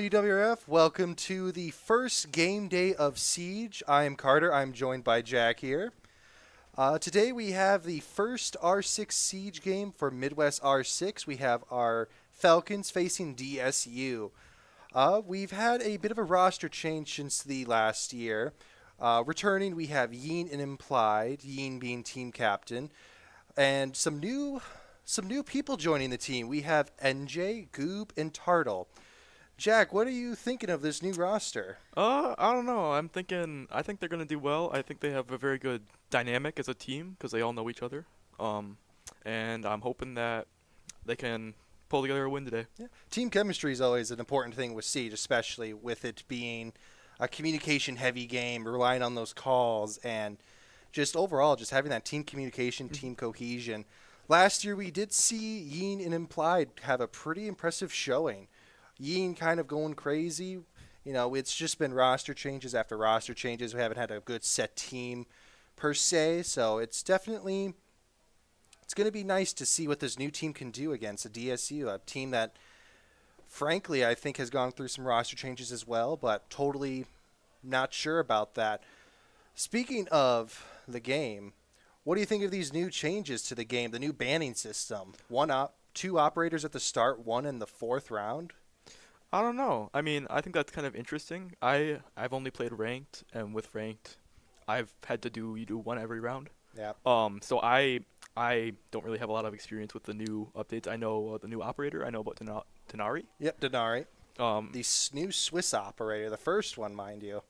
UWRF? Welcome to the first game day of Siege. I am Carter. I'm joined by Jack here. Today we have the first R6 Siege game for Midwest R6. We have our Falcons facing DSU. We've had a bit of a roster change since the last year. Returning, we have Yeen and Implied, Yeen being team captain, and some new people joining the team. We have NJ, Goob, and Tartle. Jack, what are you thinking of this new roster? I don't know. I think they're gonna do well. I think they have a very good dynamic as a team because they all know each other. And I'm hoping that they can pull together a win today. Yeah. Team chemistry is always an important thing with Siege, especially with it being a communication-heavy game, relying on those calls, and just overall, just having that team communication, team cohesion. Last year, we did see Yeen and Implied have a pretty impressive showing. Yeen kind of going crazy. You know, it's just been roster changes after roster changes. We haven't had a good set team per se, so it's going to be nice to see what this new team can do against a DSU, a team that, frankly, I think has gone through some roster changes as well, but totally not sure about that. Speaking of the game, what do you think of these new changes to the game, the new banning system? Two operators at the start, one in the fourth round? I don't know. I mean, I think that's kind of interesting. I've only played ranked, and with ranked, I've had to do one every round. Yeah. So I don't really have a lot of experience with the new updates. I know the new operator. I know about Denari. Yep, Denari. Um, The new Swiss operator, the first one, mind you.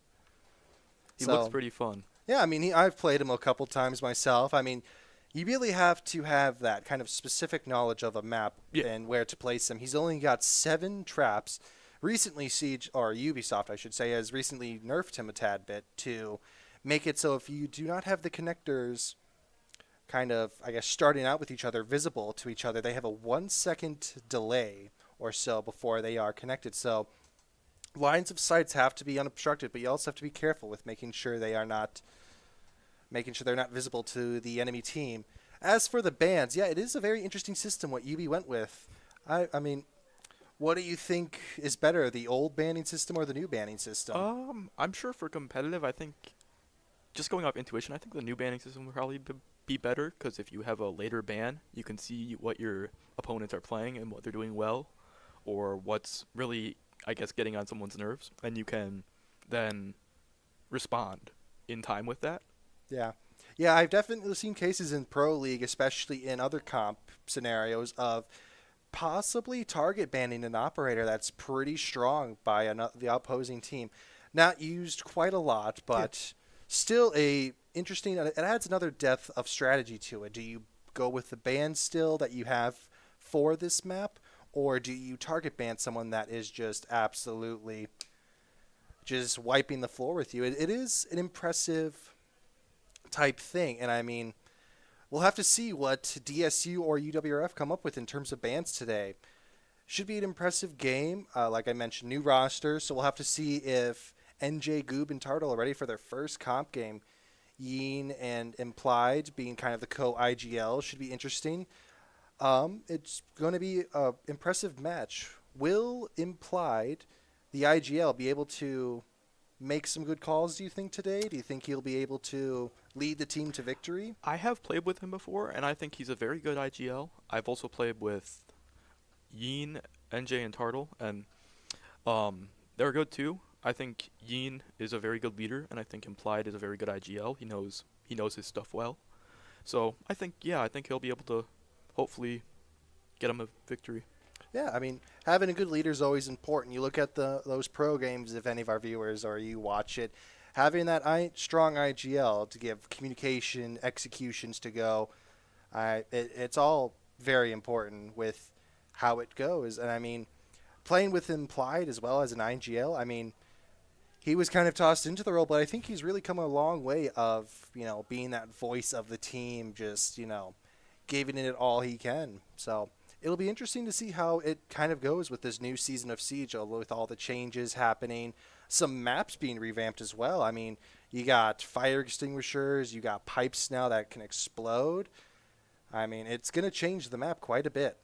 he looks pretty fun. Yeah, I mean, I've played him a couple times myself. I mean, you really have to have that kind of specific knowledge of a map and where to place him. He's only got 7 traps. Recently, Siege, or Ubisoft, I should say, has recently nerfed him a tad bit to make it so if you do not have the connectors kind of, I guess, starting out with each other, visible to each other, they have a 1-second delay or so before they are connected. So lines of sights have to be unobstructed, but you also have to be careful with making sure they're not visible to the enemy team. As for the bans, yeah, it is a very interesting system what UB went with. I mean, what do you think is better, the old banning system or the new banning system? I'm sure for competitive, I think just going off intuition, I think the new banning system would probably be better because if you have a later ban, you can see what your opponents are playing and what they're doing well, or what's really, I guess, getting on someone's nerves, and you can then respond in time with that. Yeah. Yeah, I've definitely seen cases in Pro League, especially in other comp scenarios, of possibly target banning an operator that's pretty strong by the opposing team. Not used quite a lot, but still it adds another depth of strategy to it. Do you go with the ban still that you have for this map, or do you target ban someone that is just absolutely just wiping the floor with you? It is an impressive type thing, and I mean, we'll have to see what DSU or UWRF come up with in terms of bans today. Should be an impressive game. Like I mentioned, new roster, so we'll have to see if NJ, Goob, and Tartle are ready for their first comp game. Yeen and Implied being kind of the co-IGL should be interesting. It's going to be an impressive match. Will Implied, the IGL, be able to make some good calls, do you think, today? Do you think he'll be able to lead the team to victory? I have played with him before, and I think he's a very good IGL. I've also played with Yeen, NJ, and Tartle, and they're good too. I think Yeen is a very good leader, and I think Implied is a very good IGL. He knows his stuff well. So I think he'll be able to hopefully get him a victory. Yeah, I mean, having a good leader is always important. You look at those pro games, if any of our viewers or you watch it, having that strong IGL to give communication, executions to go, it's all very important with how it goes. And I mean, playing with Implied as well as an IGL, I mean, he was kind of tossed into the role, but I think he's really come a long way of, being that voice of the team, just, giving it all he can. So it'll be interesting to see how it kind of goes with this new season of Siege, with all the changes happening, some maps being revamped as well. I mean, you got fire extinguishers, you got pipes now that can explode. I mean, it's going to change the map quite a bit.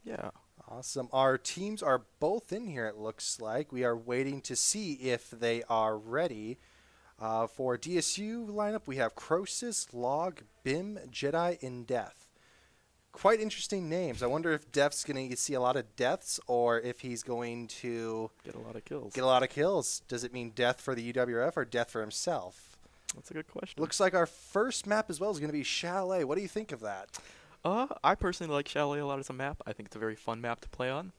Yeah. Awesome. Our teams are both in here, it looks like. We are waiting to see if they are ready. For DSU lineup, we have Crosis, Log, Bim, Jedi, and Death. Quite interesting names. I wonder if Death's going to see a lot of deaths or if he's going to Get a lot of kills. get a lot of kills. Does it mean death for the UWRF or death for himself? That's a good question. Looks like our first map as well is going to be Chalet. What do you think of that? I personally like Chalet a lot as a map. I think it's a very fun map to play on.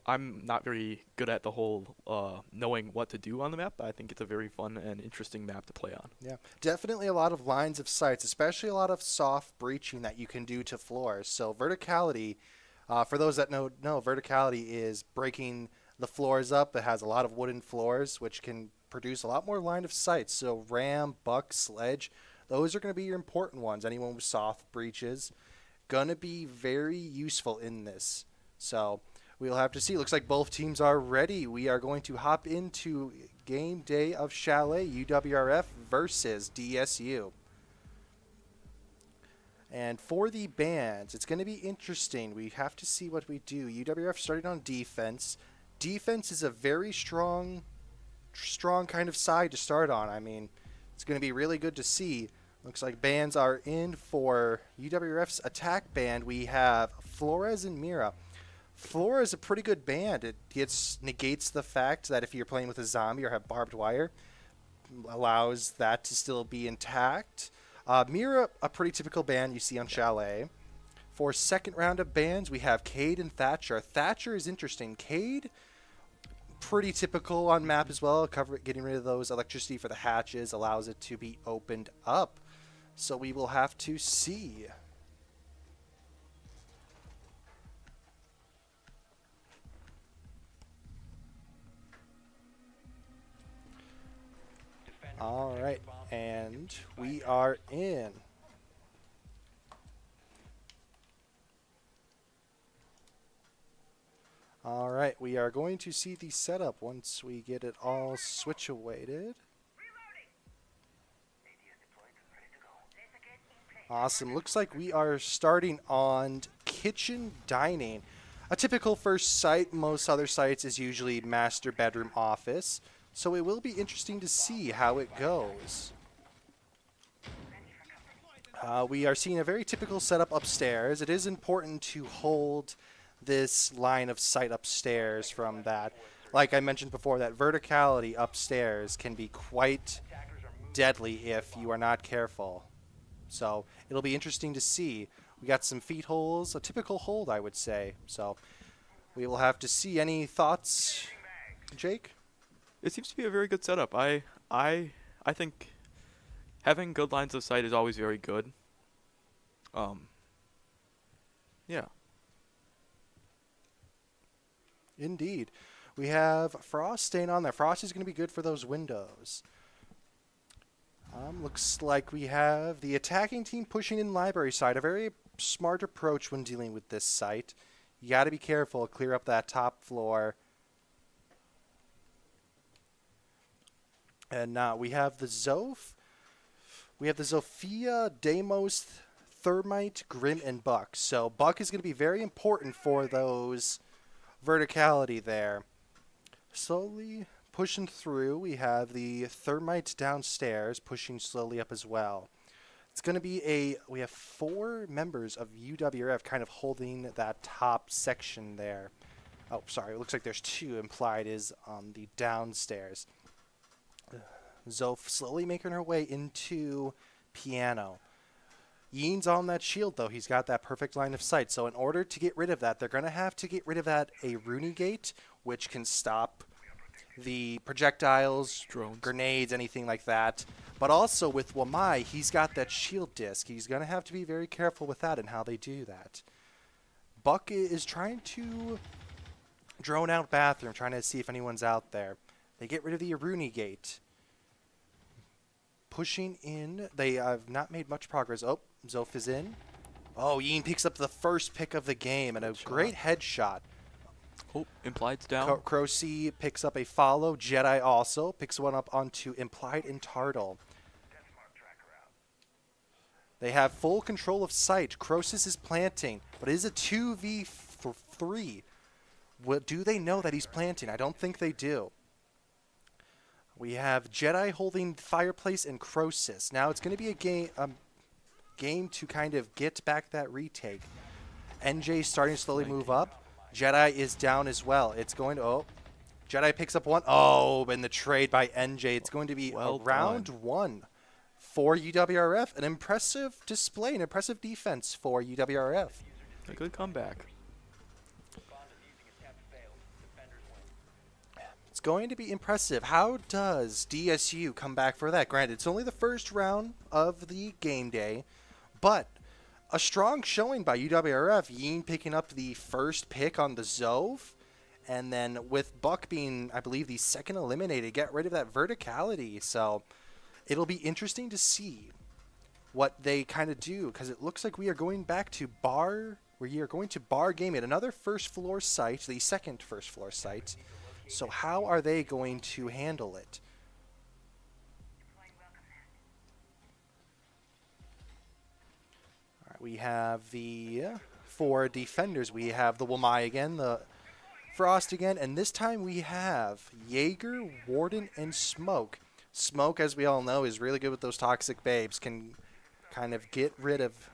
I'm not very good at the whole knowing what to do on the map, but I think it's a very fun and interesting map to play on. Yeah, definitely a lot of lines of sights, especially a lot of soft breaching that you can do to floors. So verticality, for those that know, verticality is breaking the floors up. It has a lot of wooden floors, which can produce a lot more line of sight. So ram, buck, sledge, those are going to be your important ones. Anyone with soft breaches, going to be very useful in this. So we'll have to see. Looks like both teams are ready. We are going to hop into game day of Chalet, UWRF versus DSU. And for the bands, it's going to be interesting. We have to see what we do. UWRF started on defense. Defense is a very strong kind of side to start on. I mean, it's going to be really good to see. Looks like bands are in for UWRF's attack band. We have Flores and Mira. Flora is a pretty good band. It negates the fact that if you're playing with a zombie or have barbed wire, allows that to still be intact. Mira, a pretty typical band you see on Chalet. For second round of bands, we have Cade and Thatcher. Thatcher is interesting. Cade, pretty typical on map as well. Getting rid of those electricity for the hatches allows it to be opened up. So we will have to see. All right, and we are in. All right, we are going to see the setup once we get it all switch-awaited. Awesome. Looks like we are starting on kitchen dining. A typical first site, most other sites, is usually master bedroom office. So it will be interesting to see how it goes. We are seeing a very typical setup upstairs. It is important to hold this line of sight upstairs from that. Like I mentioned before, that verticality upstairs can be quite deadly if you are not careful. So it'll be interesting to see. We got some feet holes, a typical hold, I would say. So we will have to see. Any thoughts, Jake? It seems to be a very good setup. I think having good lines of sight is always very good. Yeah. Indeed. We have Frost staying on there. Frost is going to be good for those windows. Looks like we have the attacking team pushing in library side. A very smart approach when dealing with this site. You got to be careful. Clear up that top floor. And now we have the Zoph. We have the Zofia, Deimos, Thermite, Grim, and Buck. So Buck is going to be very important for those verticality there. Slowly pushing through. We have the Thermite downstairs pushing slowly up as well. It's going to be we have 4 members of UWRF kind of holding that top section there. Oh, sorry. It looks like there's 2 implied is on the downstairs. Zoph slowly making her way into piano. Yeen's on that shield, though. He's got that perfect line of sight. So in order to get rid of that, they're going to have to get rid of that a Rooney Gate, which can stop the projectiles, Drones, grenades, anything like that. But also with Wamai, he's got that shield disc. He's going to have to be very careful with that and how they do that. Buck is trying to drone out bathroom, trying to see if anyone's out there. They get rid of the Rooney Gate. Pushing in. They have not made much progress. Oh, Zoph is in. Oh, Yeen picks up the first pick of the game and a great headshot. Oh, Implied's down. Crocy picks up a follow. Jedi also picks one up onto Implied and Tartle. They have full control of sight. Crosis is planting, but it is a 3. Do they know that he's planting? I don't think they do. We have Jedi holding Fireplace and Crosis. Now it's going to be a game to kind of get back that retake. NJ starting to slowly move up. Jedi is down as well. It's going to... Oh. Jedi picks up 1. Oh, and the trade by NJ. It's going to be round 1 for UWRF. An impressive display, an impressive defense for UWRF. A good comeback. It's going to be impressive. How does DSU come back for that? Granted, it's only the first round of the game day, but a strong showing by UWRF. Yeen picking up the first pick on the Zove. And then with Buck being, I believe, the second eliminated, get rid of that verticality. So it'll be interesting to see what they kind of do, because it looks like we are going back to bar game at another first floor site, the second first floor site. So how are they going to handle it? All right, we have the 4 defenders. We have the Wamai again, the Frost again, and this time we have Jaeger, Warden, and Smoke. Smoke, as we all know, is really good with those toxic babes. Can kind of get rid of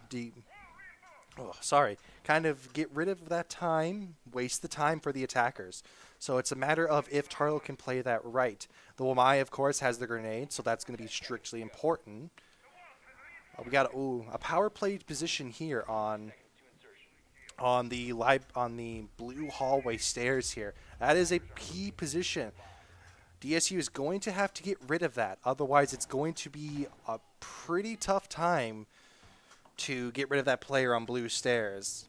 kind of get rid of that time, waste the time for the attackers. So it's a matter of if Tartle can play that right. The Wamai, of course, has the grenade, so that's going to be strictly important. We got a power play position here on the blue hallway stairs here. That is a key position. DSU is going to have to get rid of that. Otherwise, it's going to be a pretty tough time to get rid of that player on blue stairs.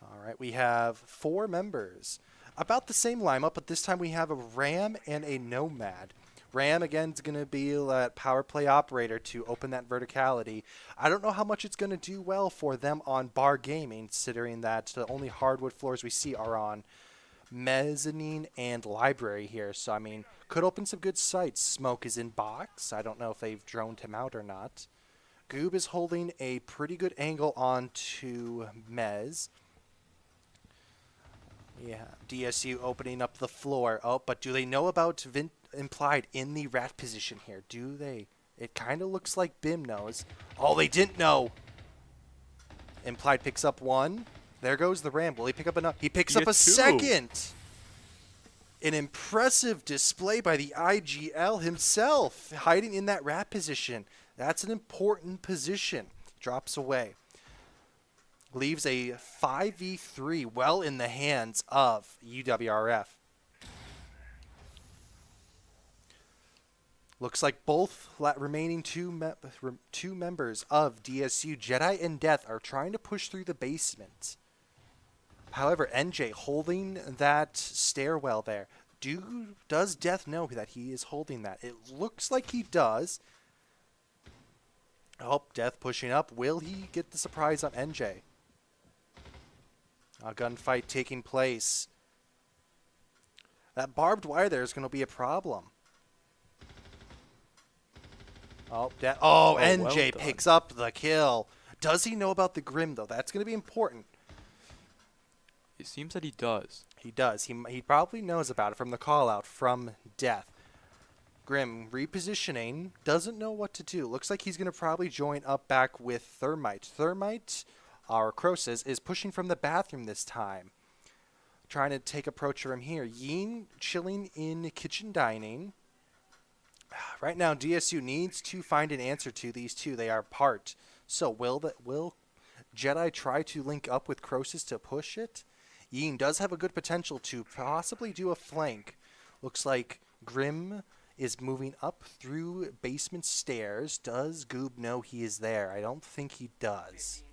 All right, we have 4 members. About the same lineup, but this time we have a Ram and a Nomad. Ram, again, is going to be that power play operator to open that verticality. I don't know how much it's going to do well for them on bar gaming, considering that the only hardwood floors we see are on mezzanine and library here. So, I mean, could open some good sites. Smoke is in box. I don't know if they've droned him out or not. Goob is holding a pretty good angle onto Mez. Yeah, DSU opening up the floor. Oh, but do they know about implied in the rat position here? Do they? It kind of looks like Bim knows. Oh, they didn't know. Implied picks up 1. There goes the Ram. Will he pick up enough? He picks up a 2nd. An impressive display by the IGL himself, hiding in that rat position. That's an important position. Drops away. Leaves a 5v3 well in the hands of UWRF. Looks like both remaining two members of DSU, Jedi and Death, are trying to push through the basement. However, NJ holding that stairwell there. Does Death know that he is holding that? It looks like he does. Oh, Death pushing up. Will he get the surprise on NJ? A gunfight taking place. That barbed wire there is going to be a problem. Oh, NJ well picks up the kill. Does he know about the Grim, though? That's going to be important. It seems that he does. He does. He probably knows about it from the call-out from Death. Grim repositioning. Doesn't know what to do. Looks like he's going to probably join up back with Thermite. Thermite, our Crosis, is pushing from the bathroom this time. Trying to take approach from here. Yeen chilling in kitchen dining. Right now, DSU needs to find an answer to these two. They are apart. So will Jedi try to link up with Crosis to push it? Yeen does have a good potential to possibly do a flank. Looks like Grim is moving up through basement stairs. Does Goob know he is there? I don't think he does.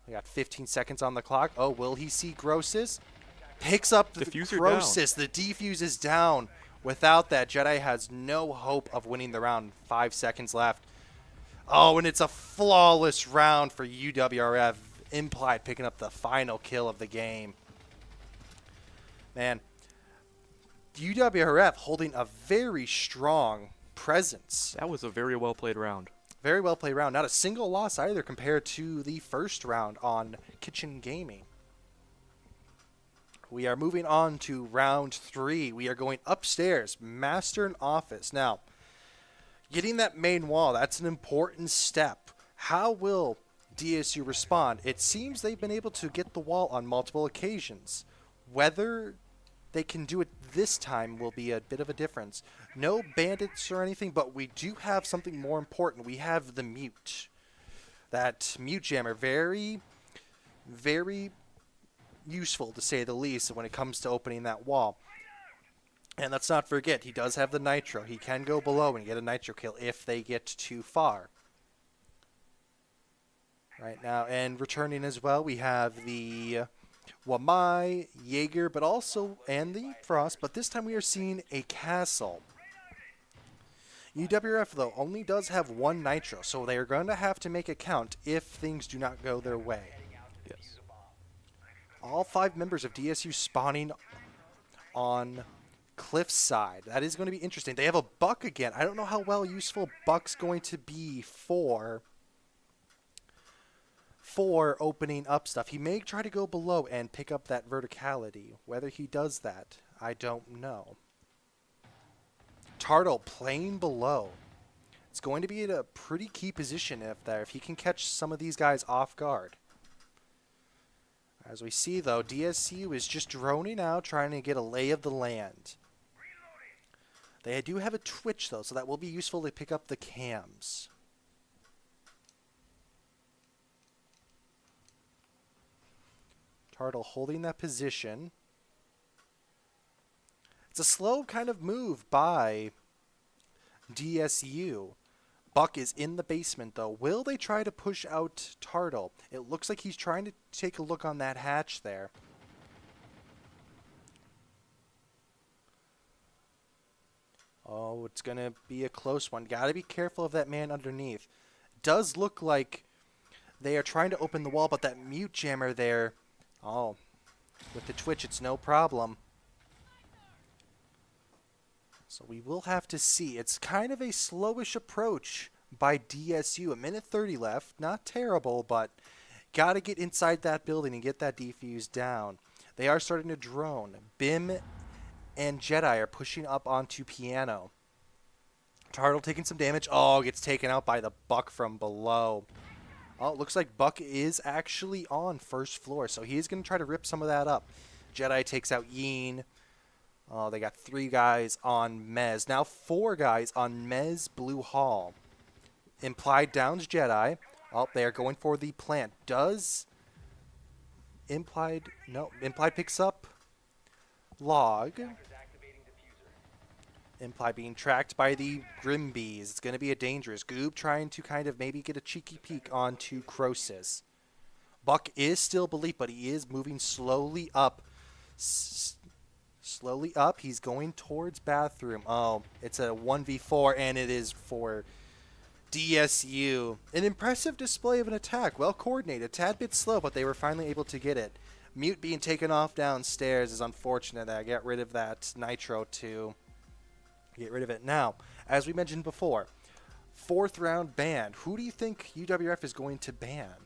We got 15 seconds on the clock. Oh, will he see Crosis? Picks up the Crosis. The defuse is down. Without that, Jedi has no hope of winning the round. 5 seconds left. Oh, and it's a flawless round for UWRF. Implied picking up the final kill of the game. Man, UWRF holding a very strong presence. That was a very well played round. Very well played round. Not a single loss either compared to the first round on Kitchen Gaming. We are moving on to round 3. We are going upstairs, master and office. Now, getting that main wall, that's an important step. How will DSU respond? It seems they've been able to get the wall on multiple occasions. Whether they can do it this time will be a bit of a difference. No bandits or anything, but we do have something more important. We have the mute. That mute jammer, very, very useful to say the least when it comes to opening that wall. And let's not forget, he does have the nitro. He can go below and get a nitro kill if they get too far. Right now, and returning as well, we have the Wamai, Jaeger, but also, and the Frost, but this time we are seeing a castle. UWRF, though, only does have one nitro, so they are going to have to make a count if things do not go their way. Yes. All 5 members of DSU spawning on Cliffside. That is going to be interesting. They have a Buck again. I don't know how well useful Buck's going to be for opening up stuff. He may try to go below and pick up that verticality. Whether he does that, I don't know. Tartle playing below. It's going to be in a pretty key position if he can catch some of these guys off guard. As we see, though, DSU is just droning out, trying to get a lay of the land. They do have a Twitch, though, so that will be useful to pick up the cams. Tartle holding that position. It's a slow kind of move by DSU. Buck is in the basement, though. Will they try to push out Tartle? It looks like he's trying to take a look on that hatch there. Oh, it's going to be a close one. Got to be careful of that man underneath. Does look like they are trying to open the wall, but that mute jammer there, oh, with the Twitch, it's no problem. So we will have to see. It's kind of a slowish approach by DSU. A minute 30 left. Not terrible, but got to get inside that building and get that defuse down. They are starting to drone. Bim and Jedi are pushing up onto Piano. Tartle taking some damage. Oh, gets taken out by the Buck from below. Oh, it looks like Buck is actually on first floor, so he's going to try to rip some of that up. Jedi takes out Yeen. Oh, they got 3 guys on Mez. Now 4 guys on Mez Blue Hall. Implied downs Jedi. Oh, they are going for the plant. Does Implied... No, Implied picks up Log. Implied being tracked by the Grimbees. It's going to be a dangerous. Goob trying to kind of maybe get a cheeky peek onto Croesus. Buck is still belief, but he is moving slowly up. Slowly up. He's going towards bathroom. Oh, it's a 1v4, and it is for DSU. An impressive display of an attack. Well coordinated. A tad bit slow, but they were finally able to get it. Mute being taken off downstairs is unfortunate. I got rid of that nitro to get rid of it. Now, as we mentioned before, 4th round ban. Who do you think UWRF is going to ban?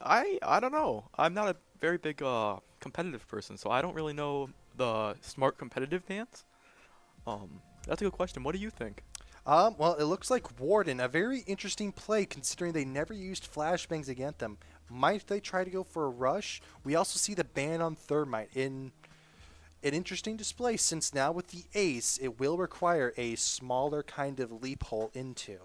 I don't know. I'm not a very big competitive person, so I don't really know the smart competitive bans. That's a good question. What do you think? Well, it looks like Warden, a very interesting play considering they never used flashbangs against them. Might they try to go for a rush? We also see the ban on Thermite in an interesting display since now with the Ace, it will require a smaller kind of leap hole into.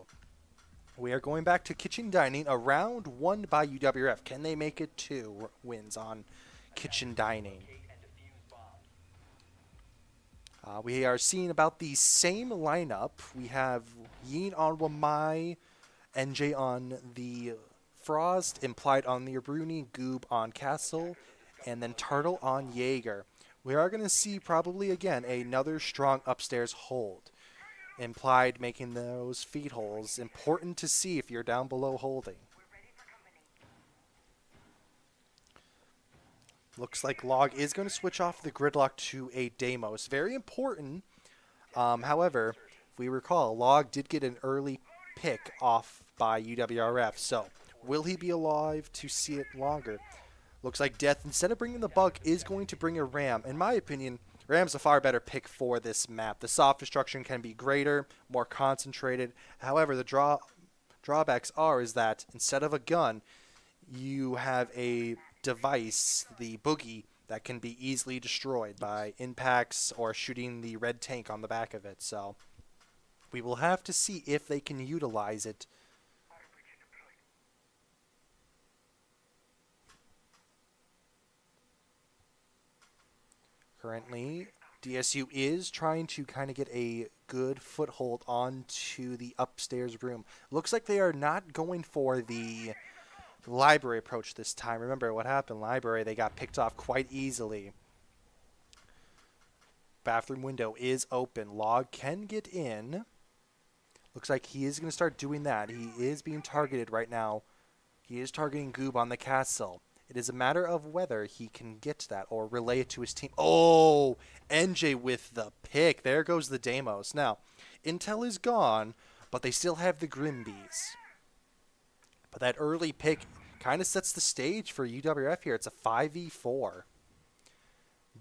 We are going back to Kitchen Dining, a round won by UWRF. Can they make it 2 wins on Kitchen Dining? We are seeing about the same lineup. We have Yeen on Wamai, NJ on the Frost, Implied on the Abruni, Goob on Castle, and then Turtle on Jaeger. We are going to see probably again another strong upstairs hold. Implied making those feed holes. Important to see if you're down below holding. Looks like Log is going to switch off the gridlock to a Deimos. Very important. However, if we recall, Log did get an early pick off by UWRF. So will he be alive to see it longer? Looks like Death, instead of bringing the Bug, is going to bring a Ram. In my opinion, Ram's a far better pick for this map. The soft destruction can be greater, more concentrated. However, the drawbacks is that instead of a gun, you have a device, the Boogie, that can be easily destroyed by impacts or shooting the red tank on the back of it. So we will have to see if they can utilize it. Currently, DSU is trying to kind of get a good foothold onto the upstairs room. Looks like they are not going for the library approach this time. Remember what happened? Library, they got picked off quite easily. Bathroom window is open. Log can get in. Looks like he is going to start doing that. He is being targeted right now. He is targeting Goob on the castle. It is a matter of whether he can get that or relay it to his team. Oh, NJ with the pick. There goes the Deimos. Now, intel is gone, but they still have the Grimbees. But that early pick kind of sets the stage for UWRF here. It's a 5v4.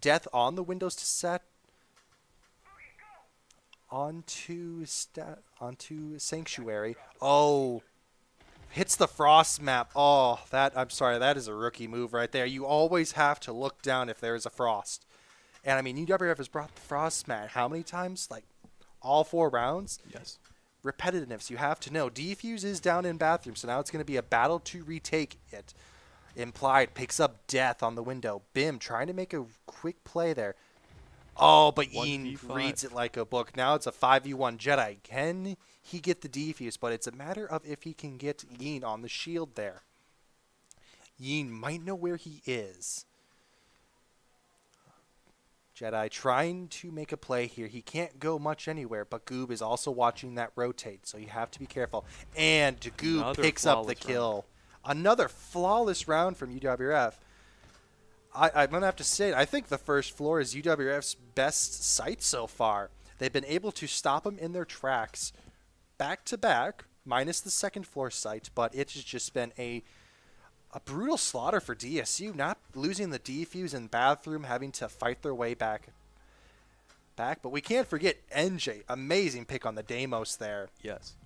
Death on the windows to set. Onto Sanctuary. Oh, hits the frost map. Oh, I'm sorry, that is a rookie move right there. You always have to look down if there is a frost. And I mean, UWRF has brought the frost map how many times? Like all 4 rounds? Yes. Repetitiveness, you have to know. Defuse is down in bathroom, so now it's going to be a battle to retake it. Implied picks up Death on the window. Bim trying to make a quick play there. Oh, but Ian reads it like a book. Now it's a 5v1 Jedi. Can he get the defuse? But it's a matter of if he can get Yin on the shield there. Yin might know where he is. Jedi trying to make a play here. He can't go much anywhere, but Goob is also watching that rotate, so you have to be careful. And Goob picks up the kill. Another flawless round from UWRF. I'm going to have to say, I think the first floor is UWRF's best site so far. They've been able to stop them in their tracks back to back, minus the second floor site, but it has just been a brutal slaughter for DSU, not losing the defuse in bathroom, having to fight their way back. But we can't forget NJ. Amazing pick on the Deimos there. Yes.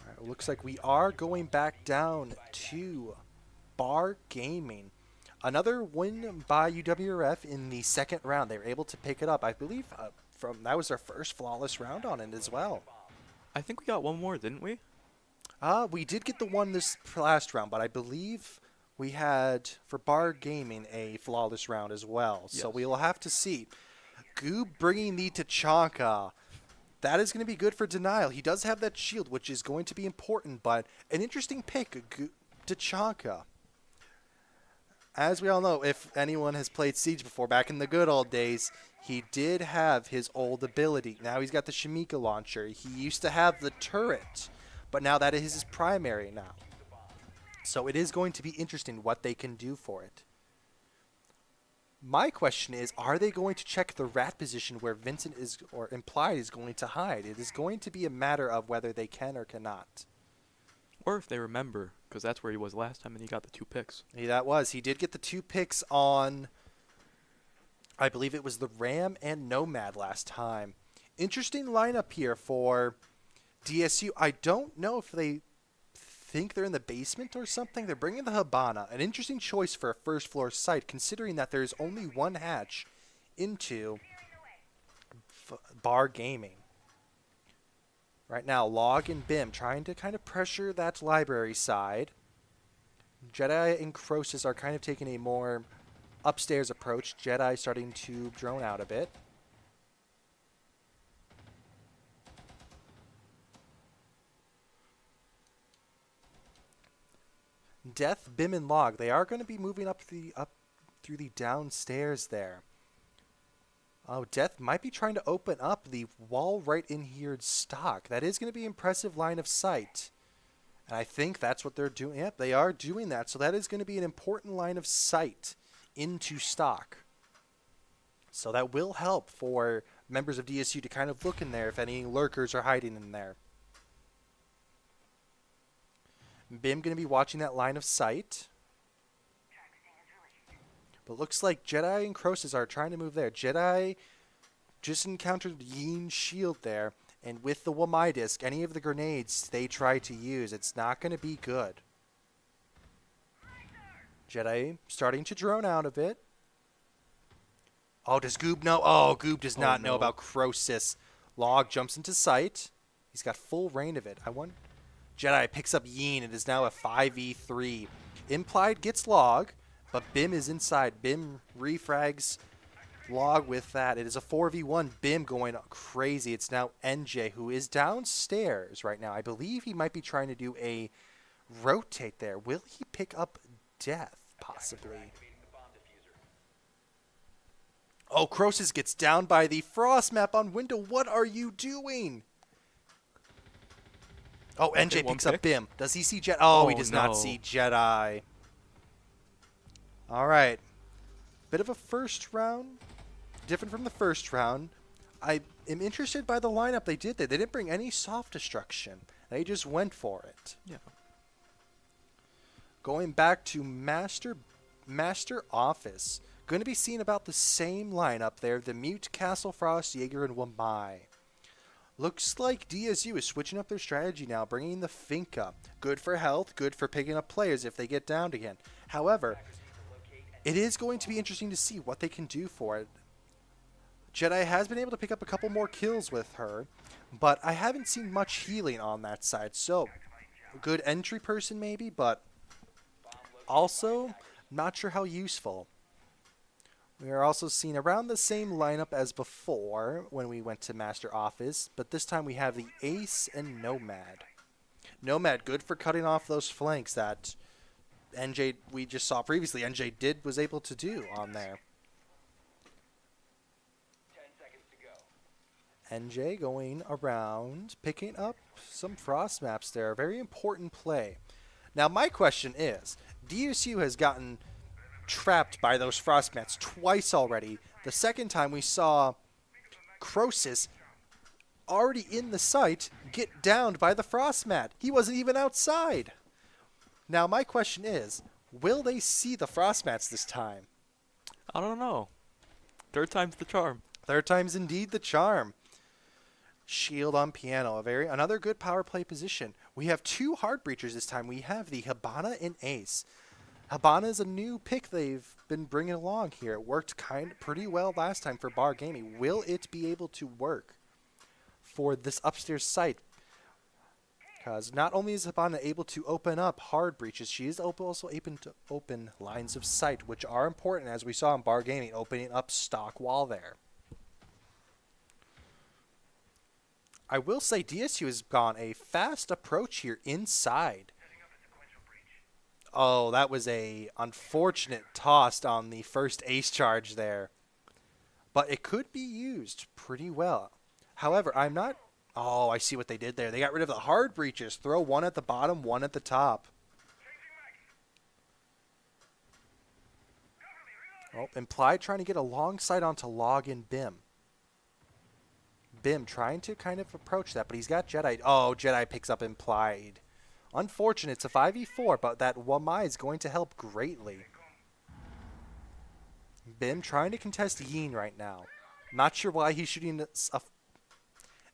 All right, it looks like we are going back down to Bar Gaming. Another win by UWRF in the second round. They were able to pick it up. I believe that was their first flawless round on it as well. I think we got one more, didn't we? We did get the one this last round, but I believe we had, for Bar Gaming, a flawless round as well. Yes. So we will have to see. Goob bringing the Tachanka. That is going to be good for Denial. He does have that shield, which is going to be important, but an interesting pick, Tachanka. As we all know, if anyone has played Siege before, back in the good old days, he did have his old ability. Now he's got the Shamika launcher. He used to have the turret, but now that is his primary now. So it is going to be interesting what they can do for it. My question is, are they going to check the rat position where Vincent is, or implied is going to hide? It is going to be a matter of whether they can or cannot. Or if they remember, because that's where he was last time and he got the 2 picks. Yeah, he did get the 2 picks on, I believe it was the Ram and Nomad last time. Interesting lineup here for DSU. I don't know if they think they're in the basement or something. They're bringing the Habana. An interesting choice for a first floor site, considering that there's only one hatch into Bar Gaming. Right now, Log and Bim trying to kind of pressure that library side. Jedi and Croesus are kind of taking a more upstairs approach. Jedi starting to drone out a bit. Death, Bim, and Log, they are going to be moving up through the downstairs there. Oh, Death might be trying to open up the wall right in here stock. That is going to be impressive line of sight. And I think that's what they're doing. Yep, they are doing that. So that is going to be an important line of sight into stock. So that will help for members of DSU to kind of look in there if any lurkers are hiding in there. Bim going to be watching that line of sight. But looks like Jedi and Crosis are trying to move there. Jedi just encountered Yin's shield there. And with the Wamai disc, any of the grenades they try to use, it's not going to be good. Jedi starting to drone out a bit. Oh, does Goob know? Oh, Goob does not know about Crosis. Log jumps into sight. He's got full reign of it. Jedi picks up Yin. It is now a 5v3. Implied gets Log, but Bim is inside. Bim refrags Log with that. It is a 4v1. Bim going crazy. It's now NJ, who is downstairs right now. I believe he might be trying to do a rotate there. Will he pick up Death, possibly? Oh, Crosis gets down by the frost map on window. What are you doing? Oh, NJ picks up Bim. Does he see Jedi? Oh, he does not see Jedi. All right. Bit of a first round. Different from the first round. I am interested by the lineup they did there. They didn't bring any soft destruction. They just went for it. Yeah. Going back to Master Office. Going to be seeing about the same lineup there. The Mute, Castle Frost, Jaeger, and Wamai. Looks like DSU is switching up their strategy now, bringing the Finka. Good for health, good for picking up players if they get downed again. However, it is going to be interesting to see what they can do for it. Jedi has been able to pick up a couple more kills with her, but I haven't seen much healing on that side. So, a good entry person maybe, but also not sure how useful. We are also seeing around the same lineup as before when we went to Master Office, but this time we have the Ace and Nomad. Nomad, good for cutting off those flanks that NJ, we just saw previously, NJ was able to do on there. 10 seconds to go. NJ going around, picking up some frost maps there. A very important play. Now, my question is, DSU has gotten trapped by those frost mats twice already. The second time we saw Crosis already in the site get downed by the frost mat. He wasn't even outside. Now my question is, will they see the frost mats this time? I don't know. Third time's the charm. Third time's indeed the charm. Shield on piano, another good power play position. We have two hard breachers this time. We have the Habana and Ace. Habana is a new pick they've been bringing along here. It worked pretty well last time for Bar Gaming. Will it be able to work for this upstairs site? Because not only is Habana able to open up hard breaches, she is also able to open lines of sight, which are important, as we saw in Bar Gaming, opening up stock wall there. I will say DSU has gone a fast approach here inside. Oh, that was a unfortunate toss on the first ace charge there. But it could be used pretty well. However, I'm not... Oh, I see what they did there. They got rid of the hard breaches. Throw one at the bottom, one at the top. Oh, Implied trying to get alongside onto Log and Bim. Bim trying to kind of approach that, but he's got Jedi. Oh, Jedi picks up Implied. Unfortunate, it's a 5v4, but that Wamai is going to help greatly. Bim trying to contest Yin right now. Not sure why he's shooting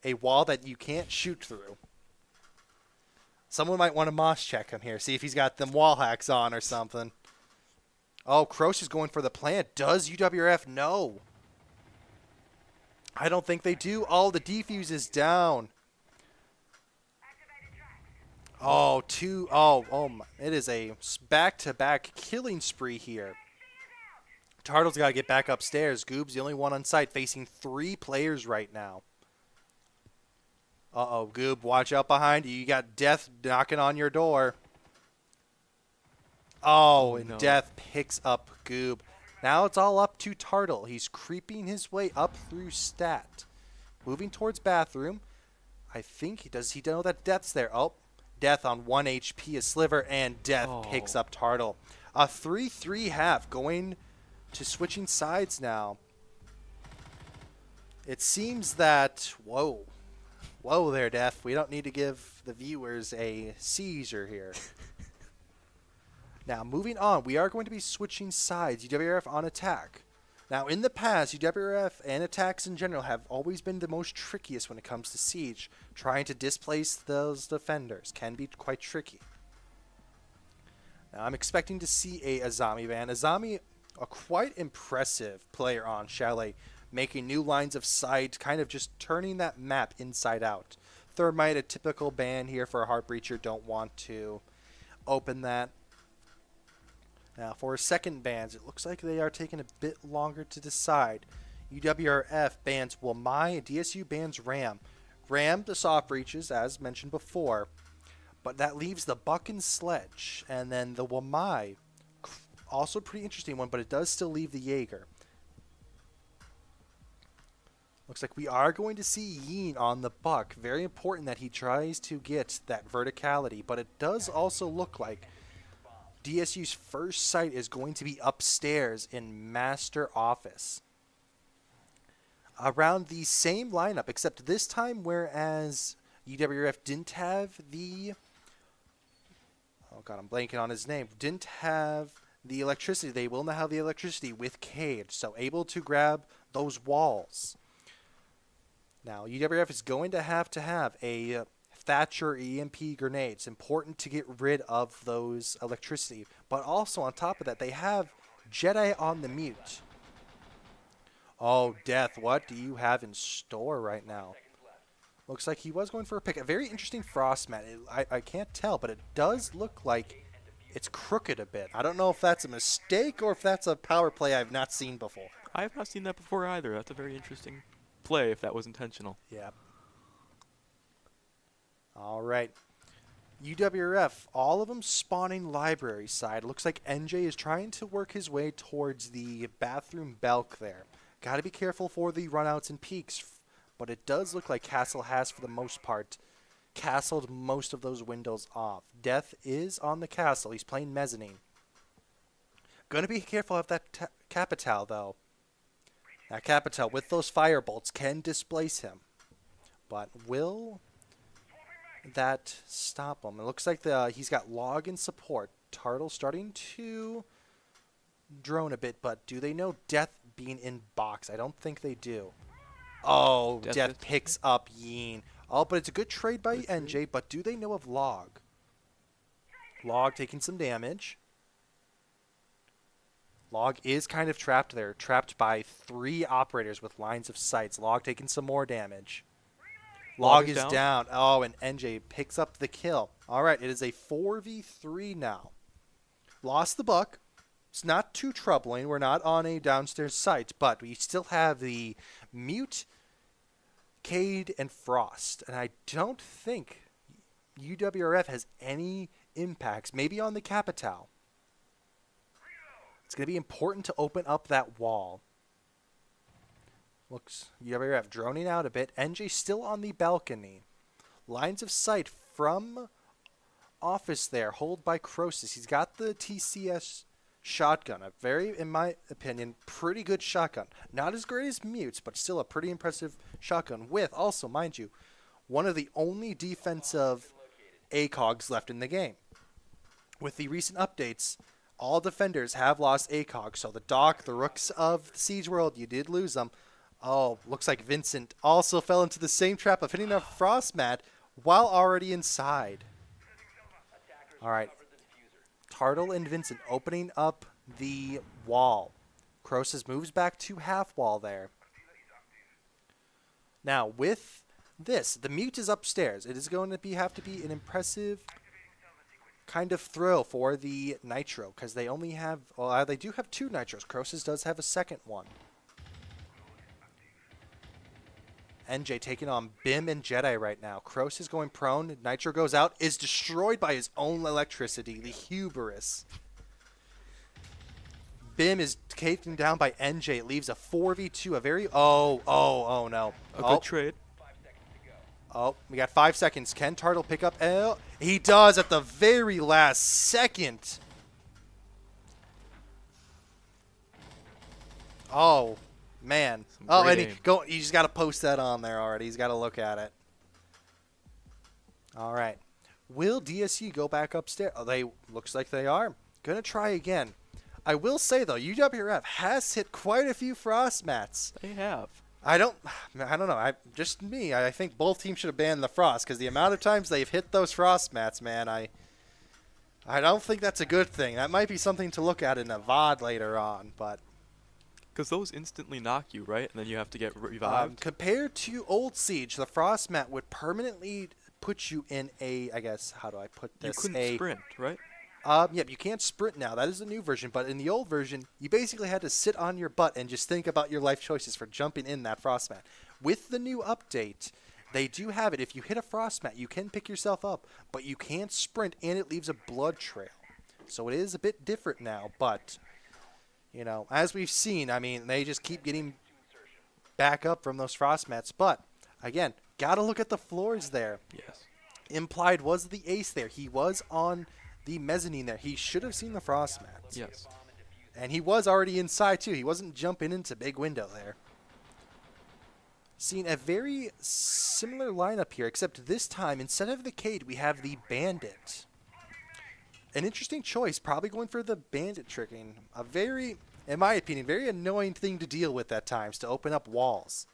a wall that you can't shoot through. Someone might want to Moss check him here, see if he's got them wall hacks on or something. Oh, Croce is going for the plant. Does UWRF know? I don't think they do. Oh, the defuse is down. Oh, my. It is a back-to-back killing spree here. Turtle's got to get back upstairs. Goob's the only one on site, facing 3 players right now. Uh-oh, Goob, watch out behind you. You got Death knocking on your door. Oh, and no. Death picks up Goob. Now it's all up to Turtle. He's creeping his way up through stat. Moving towards bathroom. I think does he know that Death's there? Oh. Death on 1 HP, a sliver, and Death picks up Turtle. A 3-3 half, going to switching sides now. It seems that, whoa there, Def. We don't need to give the viewers a seizure here. Now, moving on, we are going to be switching sides. UWRF on attack. Now, in the past, UWRF and attacks in general have always been the most trickiest when it comes to siege. Trying to displace those defenders can be quite tricky. Now, I'm expecting to see a Azami ban. Azami, a quite impressive player on Chalet, making new lines of sight, kind of just turning that map inside out. Thermite, a typical ban here for a Heart Breacher. Don't want to open that. Now, for second bans, it looks like they are taking a bit longer to decide. UWRF bans Wamai, DSU bans Ram. Ram, the soft breaches, as mentioned before, but that leaves the Buck and Sledge, and then the Wamai, also a pretty interesting one, but it does still leave the Jaeger. Looks like we are going to see Yeen on the Buck. Very important that he tries to get that verticality, but it does also look like DSU's first site is going to be upstairs in Master Office. Around the same lineup, except this time, whereas UWRF didn't have the... Oh god, I'm blanking on his name. Didn't have the electricity. They will now have the electricity with Cage, so able to grab those walls. Now, UWRF is going to have a Thatcher EMP grenades. Important to get rid of those electricity. But also on top of that, they have Jedi on the mute. Oh, Death, what do you have in store right now? Looks like he was going for a pick. A very interesting frost mat. I can't tell, but it does look like it's crooked a bit. I don't know if that's a mistake or if that's a power play I've not seen before. I have not seen that before either. That's a very interesting play if that was intentional. Yeah. All right. UWRF, all of them spawning library side. Looks like NJ is trying to work his way towards the bathroom Belk there. Got to be careful for the runouts and peaks, but it does look like Castle has, for the most part, castled most of those windows off. Death is on the castle. He's playing mezzanine. Going to be careful of that Capital, though. That Capital, with those firebolts, can displace him. But will that stop him? It looks like he's got log and support. Turtle starting to drone a bit, but do they know Death being in box? I don't think they do. Oh, Death picks up Yeen. Oh, but it's a good trade by NJ, but do they know of Log? Log taking some damage. Log is kind of trapped there, trapped by 3 operators with lines of sights. Log taking some more damage. Log is down. Oh, and NJ picks up the kill. All right, it is a 4v3 now. Lost the Buck. It's not too troubling. We're not on a downstairs site, but we still have the Mute, Cade, and Frost. And I don't think UWRF has any impacts, maybe on the Capital. It's going to be important to open up that wall. Looks UWRF droning out a bit. NJ still on the balcony. Lines of sight from office there, hold by Croesus. He's got the TCS shotgun. A very, in my opinion, pretty good shotgun. Not as great as Mutes, but still a pretty impressive shotgun. With, also, mind you, one of the only defensive ACOGs left in the game. With the recent updates, all defenders have lost ACOG. So the Doc, the Rooks of Siege World, you did lose them. Oh, looks like Vincent also fell into the same trap of hitting a frost mat while already inside. All right. Turtle and Vincent opening up the wall. Croesus moves back to half wall there. Now, with this, the Mute is upstairs. It is going to have to be an impressive kind of thrill for the Nitro, because they only have, well, they do have 2 Nitros. Croesus does have a second one. NJ taking on Bim and Jedi right now. Croesus is going prone. Nitro goes out. Is destroyed by his own electricity. The hubris. Bim is taken down by NJ. It leaves a 4v2. A very... Oh no. A good trade. Oh, we got 5 seconds. Can Turtle pick up L? He does at the very last second. Oh, Man. Some Oh, great and aim. you just got to post that on there already. He's got to look at it. All right. Will DSU go back upstairs? Oh, looks like they are. Gonna try again. I will say though, UWRF has hit quite a few frost mats. They have. I don't know. I think both teams should have banned the frost because the amount of times they've hit those frost mats, man. I don't think that's a good thing. That might be something to look at in a VOD later on, but. Because those instantly knock you, right? And then you have to get revived. Compared to Old Siege, the frost mat would permanently put you in I guess, how do I put this? You couldn't sprint, right? Yep, you can't sprint now. That is the new version. But in the old version, you basically had to sit on your butt and just think about your life choices for jumping in that frost mat. With the new update, they do have it. If you hit a frost mat, you can pick yourself up, but you can't sprint, and it leaves a blood trail. So it is a bit different now. But, as we've seen, I mean, they just keep getting back up from those frost mats. But, again, got to look at the floors there. Yes. Implied was the ace there. He was on the mezzanine there. He should have seen the frost mats. Yes. And he was already inside, too. He wasn't jumping into big window there. Seeing a very similar lineup here, except this time, instead of the Cade, we have the Bandit. An interesting choice, probably going for the Bandit tricking. A very, in my opinion, very annoying thing to deal with at times, to open up walls.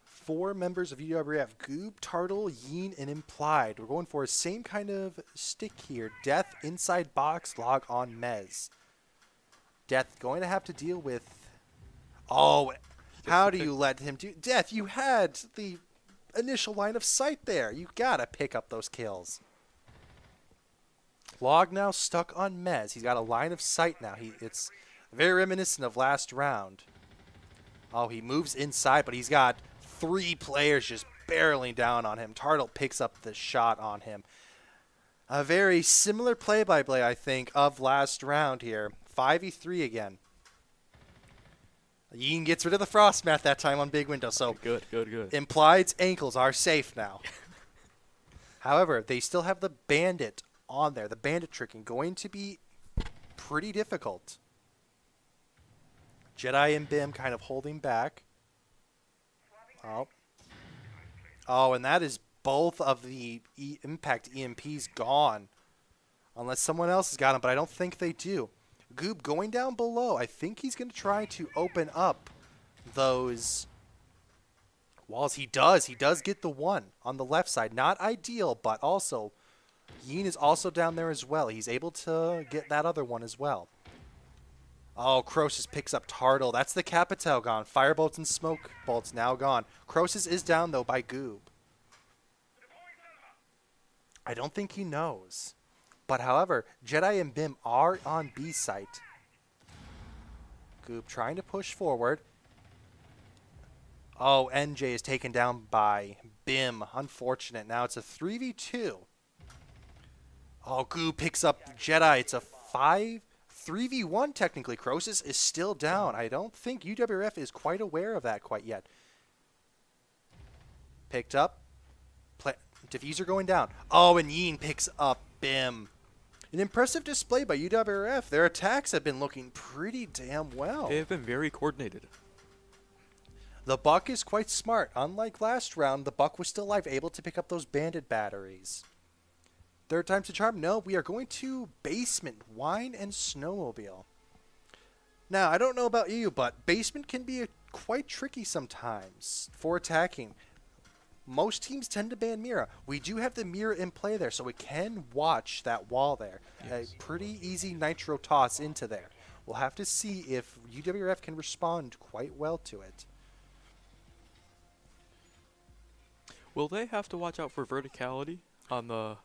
4 members of UWRF, Goob, Tartle, Yeen, and Implied. We're going for the same kind of stick here. Death, inside box, log on Mez. Death going to have to deal with... Oh, how do you let him do... Death, you had the initial line of sight there. You got to pick up those kills. Log now stuck on Mez. He's got a line of sight now. It's very reminiscent of last round. Oh, he moves inside, but he's got 3 players just barreling down on him. Tartle picks up the shot on him. A very similar play-by-play, I think, of last round here. 5v3 again. Yeen gets rid of the frost mat that time on big window, so Good. Implied's ankles are safe now. However, they still have the Bandit on there. The Bandit tricking going to be pretty difficult. Jedi and Bim kind of holding back. Oh, and that is both of the impact EMPs gone. Unless someone else has got them, but I don't think they do. Goob going down below. I think he's going to try to open up those walls. He does. He does get the one on the left side. Not ideal, but also Yeen is also down there as well. He's able to get that other one as well. Oh, Croesus picks up Tartle. That's the Capital gone. Firebolts and smoke bolts now gone. Croesus is down, though, by Goob. I don't think he knows. But, however, Jedi and Bim are on B site. Goob trying to push forward. Oh, NJ is taken down by Bim. Unfortunate. Now it's a 3v2. Oh, Goob picks up Jedi. It's a 3v1 technically. Croesus is still down. I don't think UWRF is quite aware of that quite yet. Picked up. Diffuser going down. Oh, and Yeen picks up Bim. An impressive display by UWRF. Their attacks have been looking pretty damn well. They have been very coordinated. The Buck is quite smart. Unlike last round, the Buck was still alive, able to pick up those bandit batteries. Third time's a charm. No, we are going to basement, wine, and snowmobile. Now, I don't know about you, but basement can be quite tricky sometimes for attacking. Most teams tend to ban Mira. We do have the Mira in play there, so we can watch that wall there. Yes. A pretty easy nitro toss into there. We'll have to see if UWRF can respond quite well to it. Will they have to watch out for verticality on the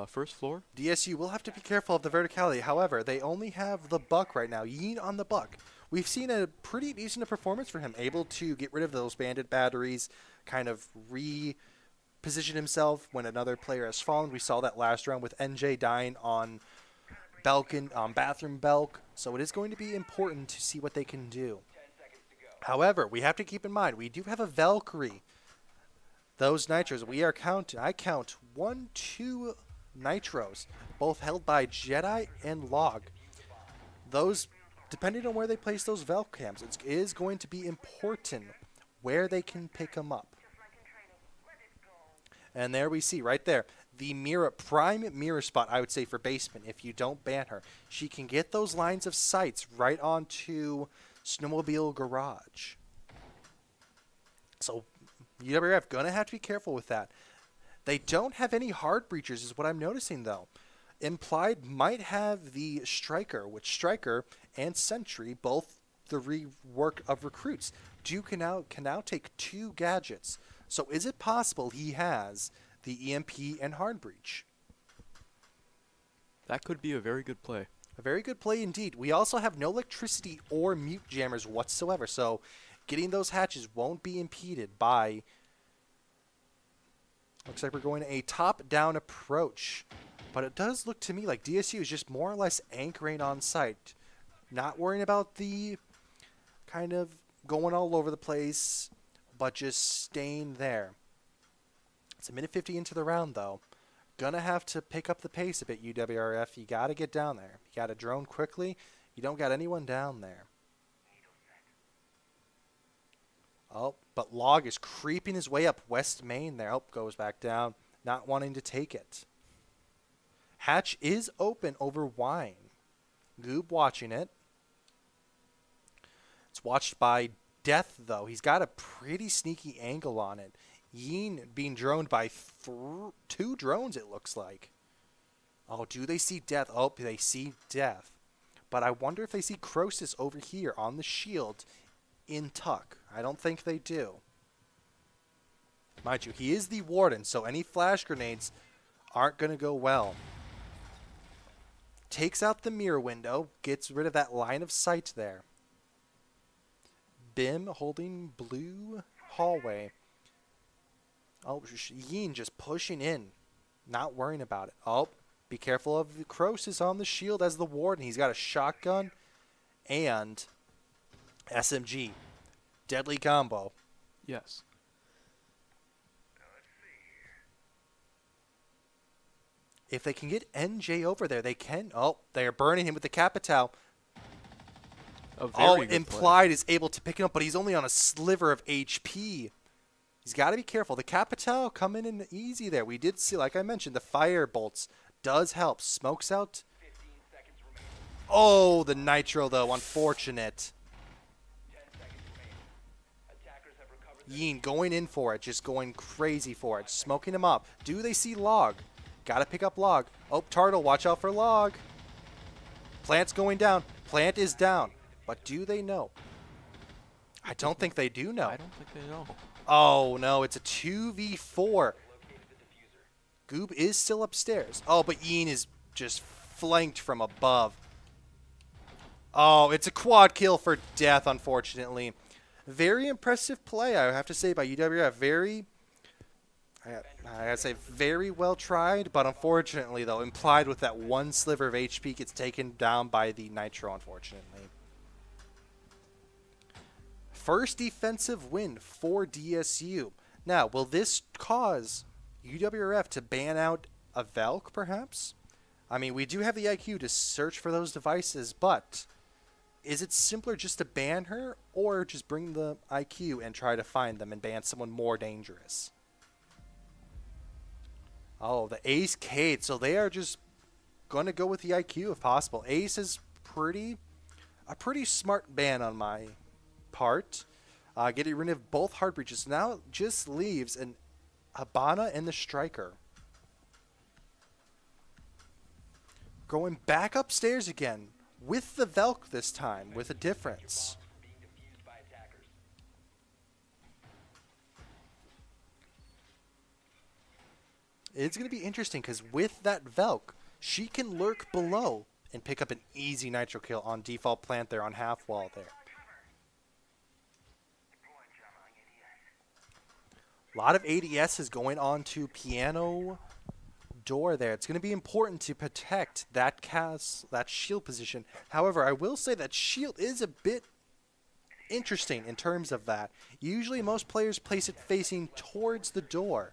first floor? DSU will have to be careful of the verticality. However, they only have the Buck right now. Yeen on the Buck. We've seen a pretty decent performance for him, able to get rid of those bandit batteries, kind of reposition himself when another player has fallen. We saw that last round with NJ dying on bathroom Belk. So it is going to be important to see what they can do. However, we have to keep in mind, we do have a Valkyrie. Those nitros, I count 1, 2 nitros, both held by Jedi and Log. Those depending on where they place those Valk cams, it is going to be important where they can pick them up. And there we see right there the prime mirror spot, I would say, for Basement. If you don't ban her, she can get those lines of sights right onto Snowmobile Garage. So UWRF going to have to be careful with that. They don't have any hard breachers is what I'm noticing, though. Implied might have the Striker, which Striker and Sentry, both the rework of recruits, can now take 2 gadgets. So is it possible he has the EMP and hard breach? That could be a very good play. A very good play indeed. We also have no electricity or mute jammers whatsoever, so getting those hatches won't be impeded by... Looks like we're going a top-down approach. But it does look to me like DSU is just more or less anchoring on site. Not worrying about the kind of going all over the place, but just staying there. It's a minute 50 into the round, though. Gonna have to pick up the pace a bit, UWRF. You gotta get down there. You gotta drone quickly. You don't got anyone down there. Oh, but Log is creeping his way up West Main there. Oh, goes back down, not wanting to take it. Hatch is open over Wine. Goob watching it. It's watched by Death, though. He's got a pretty sneaky angle on it. Yeen being droned by 2 drones, it looks like. Oh, do they see Death? Oh, they see Death. But I wonder if they see Croesus over here on the shield in Tuck. I don't think they do. Mind you, he is the Warden, so any flash grenades aren't going to go well. Takes out the mirror window, gets rid of that line of sight there. Bim holding blue hallway. Oh, Yeen just pushing in, not worrying about it. Oh, be careful of the Croesus on the shield as the Warden. He's got a shotgun and SMG. Deadly combo. Yes. If they can get NJ over there, they can. Oh, they are burning him with the Capital. Oh, Implied is able to pick him up, but he's only on a sliver of HP. He's got to be careful. The Capital coming in easy there. We did see, like I mentioned, the fire bolts does help. Smokes out. Oh, the Nitro, though. Unfortunate. Yeen going in for it. Just going crazy for it. Smoking him up. Do they see Log? Got to pick up Log. Oh, Turtle, watch out for Log. Plant's going down. Plant is down. But do they know? I don't think they do know. I don't think they know. Oh, no. It's a 2v4. Goob is still upstairs. Oh, but Yeen is just flanked from above. Oh, it's a quad kill for Death, unfortunately. Very impressive play, I have to say, by UWRF. I gotta say, very well tried, but unfortunately, though, Implied with that one sliver of HP gets taken down by the Nitro, unfortunately. First defensive win for DSU. Now, will this cause UWRF to ban out a Valk, perhaps? I mean, we do have the IQ to search for those devices, but is it simpler just to ban her, or just bring the IQ and try to find them and ban someone more dangerous? Oh, the Ace Cade. So they are just going to go with the IQ if possible. Ace is a pretty smart ban on my part. Getting rid of both hard breaches. Now it just leaves an Habana and the Striker. Going back upstairs again with the Velk this time, with a difference. It's going to be interesting because with that Velk, she can lurk below and pick up an easy Nitro kill on default plant there on half wall there. A lot of ADS is going on to piano door there. It's going to be important to protect that shield position. However, I will say that shield is a bit interesting in terms of that. Usually most players place it facing towards the door.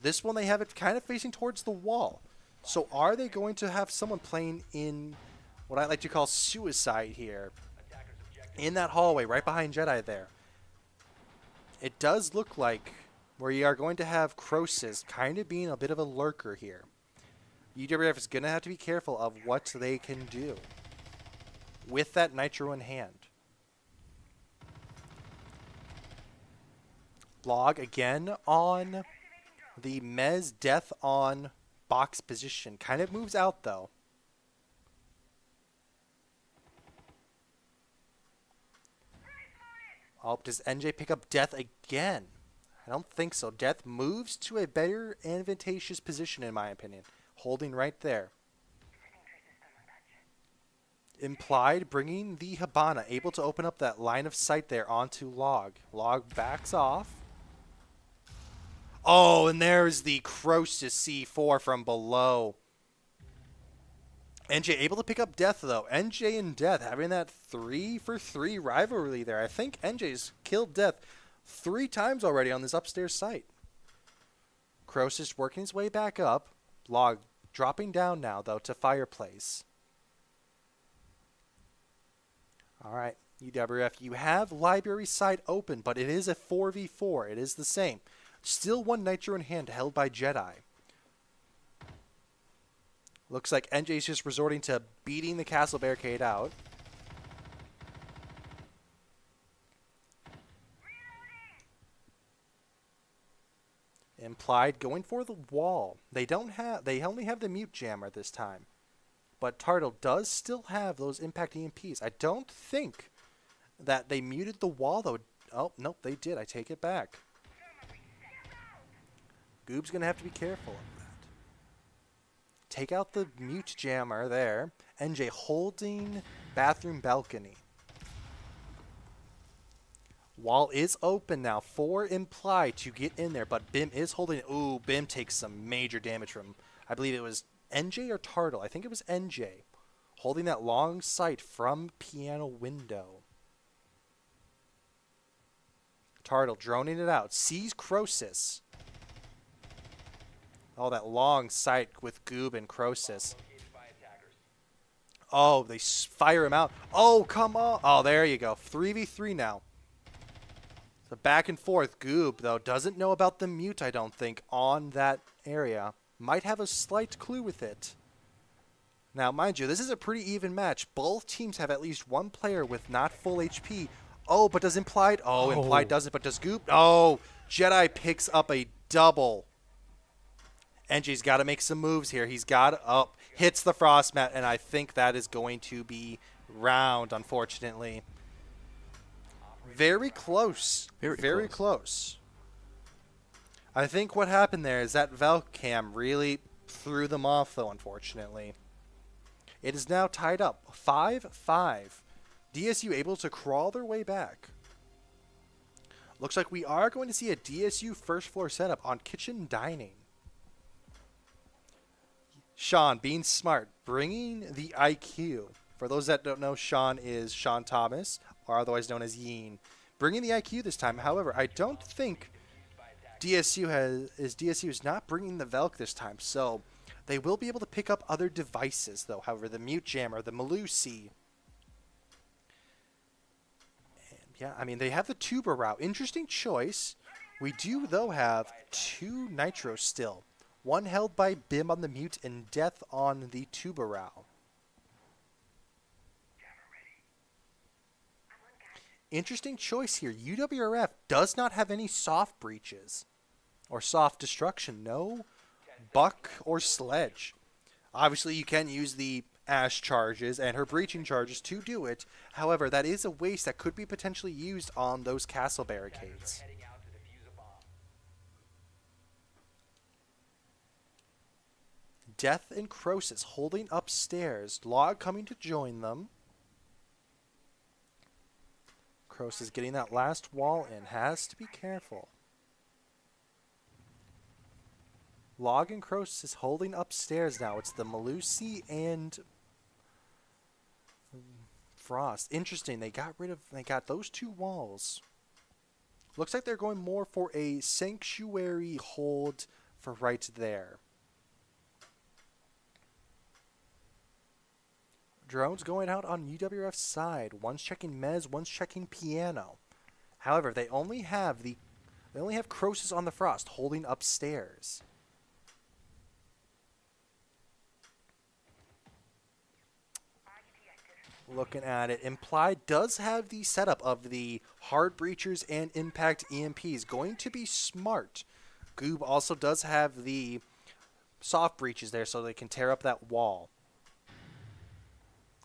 This one, they have it kind of facing towards the wall. So are they going to have someone playing in what I like to call suicide here? in that hallway right behind Jedi there. It does look like we are going to have Croesus kind of being a bit of a lurker here. UWRF is going to have to be careful of what they can do with that Nitro in hand. Log again on the Mez death on box position. Kind of moves out though. Oh, does NJ pick up death again? I don't think so. Death moves to a better advantageous position in my opinion. Holding right there. Implied bringing the Hibana, able to open up that line of sight there onto Log. Log backs off. Oh, and there's the Croesus C4 from below. NJ able to pick up Death, though. NJ and Death having that 3-for-3 rivalry there. I think NJ's killed Death 3 times already on this upstairs site. Croesus working his way back up. Log dropping down now, though, to Fireplace. All right, UWRF, you have Library side open, but it is a 4v4. It is the same. Still one Nitro in hand held by Jedi. Looks like NJ's just resorting to beating the castle barricade out. Implied going for the wall. They only have the mute jammer this time. But Tartle does still have those impact EMPs. I don't think that they muted the wall though. Oh, nope, they did. I take it back. Goob's going to have to be careful of that. Take out the mute jammer there. NJ holding bathroom balcony. Wall is open now for Imply to get in there, but Bim is holding it. Ooh, Bim takes some major damage from, I believe it was NJ or Tartle. I think it was NJ. Holding that long sight from piano window. Tartle droning it out. Sees Croesus. Oh, that long sight with Goob and Croesus. Oh, they fire him out. Oh, come on. Oh, there you go. 3v3 now. So back and forth. Goob, though, doesn't know about the mute, I don't think, on that area. Might have a slight clue with it. Now, mind you, this is a pretty even match. Both teams have at least one player with not full HP. Oh, but does Implied? Oh, Implied doesn't, but does Goob? Oh, Jedi picks up a double. NJ's got to make some moves here. He's got up, hits the frost mat, and I think that is going to be round, unfortunately. Very close. Very close. I think what happened there is that Velcam really threw them off, though, unfortunately. It is now tied up 5-5. DSU able to crawl their way back. Looks like we are going to see a DSU first floor setup on kitchen dining. Sean, being smart, bringing the IQ. For those that don't know, Sean is Sean Thomas, or otherwise known as Yeen. Bringing the IQ this time. However, I don't think DSU is not bringing the Velk this time, so they will be able to pick up other devices, though. However, the Mute Jammer, the Malusi. And yeah, I mean, they have the Tuba route. Interesting choice. We do, though, have 2 Nitros still. One held by Bim on the Mute and Death on the Tuba route. Interesting choice here. UWRF does not have any soft breaches or soft destruction. No buck or sledge. Obviously, you can use the Ash charges and her breaching charges to do it. However, that is a waste that could be potentially used on those castle barricades. Death and Croesus holding upstairs. Log coming to join them. Croesus getting that last wall in. Has to be careful. Log and Croesus holding upstairs now. It's the Malusi and Frost. Interesting. They got those 2 walls. Looks like they're going more for a sanctuary hold for right there. Drones going out on UWRF's side. One's checking Mez, one's checking Piano. However, they only have Croesus on the Frost holding upstairs. Looking at it, Implied does have the setup of the hard breachers and impact EMPs. Going to be smart. Goob also does have the soft breaches there so they can tear up that wall.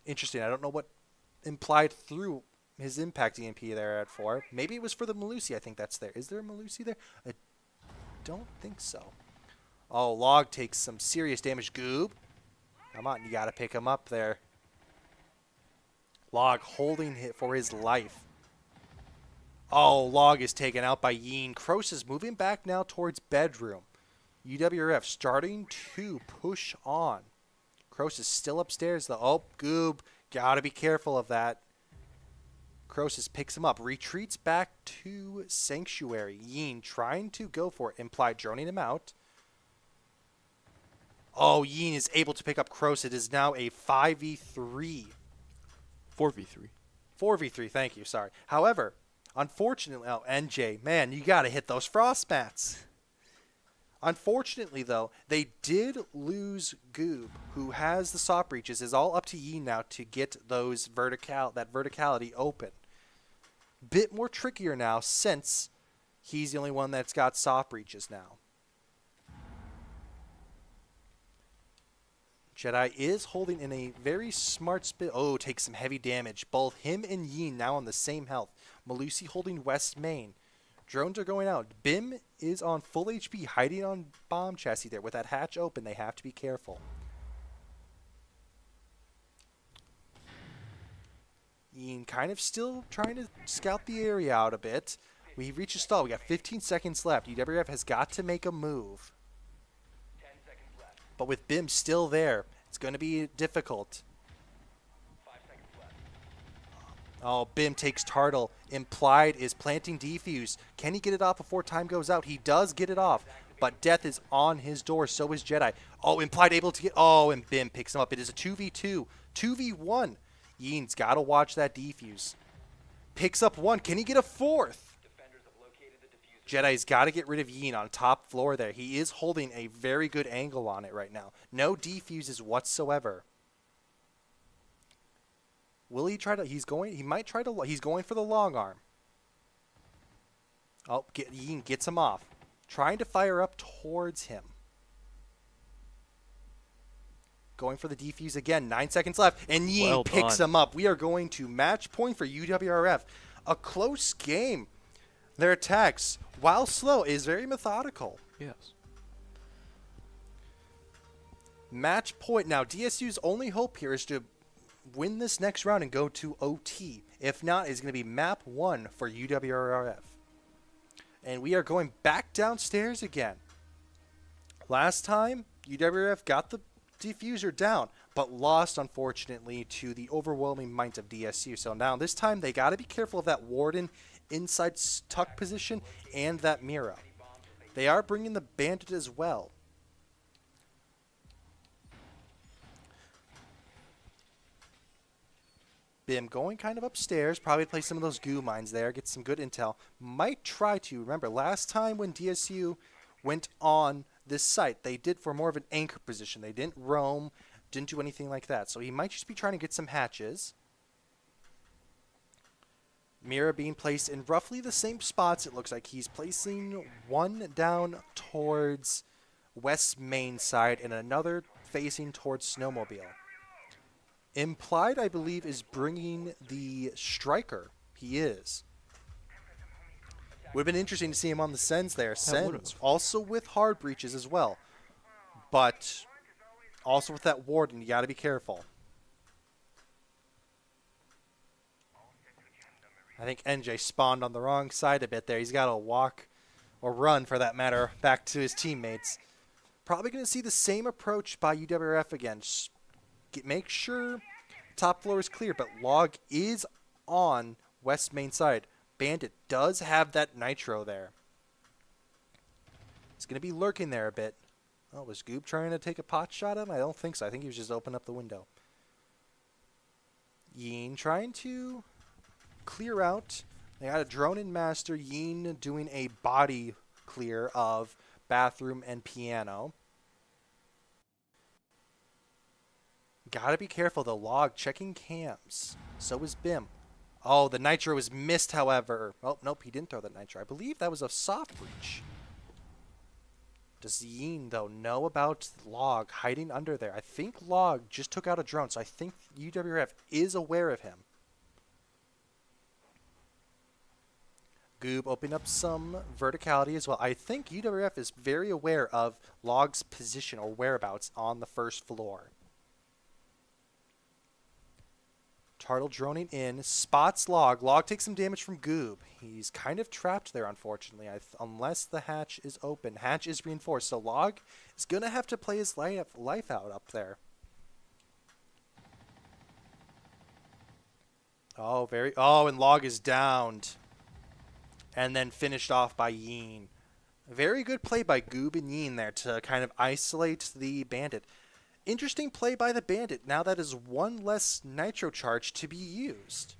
Interesting. I don't know what Implied threw his impact EMP there at for. Maybe it was for the Malusi. I think that's there. Is there a Malusi there? I don't think so. Oh, Log takes some serious damage. Goob. Come on, you got to pick him up there. Log holding it for his life. Oh, Log is taken out by Yeen. Croesus moving back now towards bedroom. UWRF starting to push on. Croesus still upstairs though. Oh, Goob. Gotta be careful of that. Croesus picks him up. Retreats back to Sanctuary. Yeen trying to go for it. Implied droning him out. Oh, Yeen is able to pick up Croesus. It is now a 5v3. 4v3. 4v3, thank you, sorry. However, unfortunately, oh, NJ, man, you got to hit those frost mats. Unfortunately, though, they did lose Goob, who has the soft breaches. It's all up to Yi now to get those verticality open. Bit more trickier now since he's the only one that's got soft breaches now. Jedi is holding in a very smart spin. Oh, takes some heavy damage. Both him and Yeen now on the same health. Malusi holding West Main. Drones are going out. Bim is on full HP, hiding on bomb chassis there. With that hatch open, they have to be careful. Yeen kind of still trying to scout the area out a bit. We reach a stall. We got 15 seconds left. UWRF has got to make a move. But with Bim still there, it's going to be difficult. Oh, Bim takes Turtle. Implied is planting defuse. Can he get it off before time goes out? He does get it off, but death is on his door. So is Jedi. Oh, Implied able to get... Oh, and Bim picks him up. It is a 2v2. 2v1. Yeen's got to watch that defuse. Picks up one. Can he get a fourth? Jedi's got to get rid of Yeen on top floor there. He is holding a very good angle on it right now. No defuses whatsoever. Will he try to... He's going for the long arm. Oh, Yeen gets him off. Trying to fire up towards him. Going for the defuse again. 9 seconds left. And Yeen picks him up. We are going to match point for UWRF. A close game. Their attacks, while slow, is very methodical. Yes. Match point. Now, DSU's only hope here is to win this next round and go to OT. If not, it's going to be map 1 for UWRF. And we are going back downstairs again. Last time, UWRF got the diffuser down, but lost, unfortunately, to the overwhelming might of DSU. So now, this time, they got to be careful of that Warden inside tuck position and that Mira. They are bringing the Bandit as well. Bim going kind of upstairs, probably play some of those goo mines there, get some good intel. Might try to, remember, last time when DSU went on this site, they did for more of an anchor position. They didn't roam, didn't do anything like that. So he might just be trying to get some hatches. Mira being placed in roughly the same spots. It looks like he's placing one down towards West Main side and another facing towards Snowmobile. Implied, I believe, is bringing the Striker. He is. Would have been interesting to see him on the Sens there. Sens also with hard breaches as well. But also with that Warden, you got to be careful. I think NJ spawned on the wrong side a bit there. He's got to walk, or run for that matter, back to his teammates. Probably going to see the same approach by UWRF again. Just make sure top floor is clear, but Log is on West Main side. Bandit does have that Nitro there. He's going to be lurking there a bit. Oh, was Goob trying to take a pot shot at him? I don't think so. I think he was just opening up the window. Yin trying to clear out. They got a drone in master. Yin doing a body clear of bathroom and piano. Gotta be careful though. Log checking cams. So is Bim. Oh, the nitro was missed, however. Oh, nope, he didn't throw the nitro. I believe that was a soft breach. Does Yin, though, know about Log hiding under there? I think Log just took out a drone, so I think UWRF is aware of him. Goob opening up some verticality as well. I think UWRF is very aware of Log's position or whereabouts on the first floor. Turtle droning in, spots Log. Log takes some damage from Goob. He's kind of trapped there, unfortunately, unless the hatch is open. Hatch is reinforced, so Log is going to have to play his life out up there. Oh, and Log is downed. And then finished off by Yin. Very good play by Goob and Yin there to kind of isolate the bandit. Interesting play by the bandit. Now that is one less nitro charge to be used.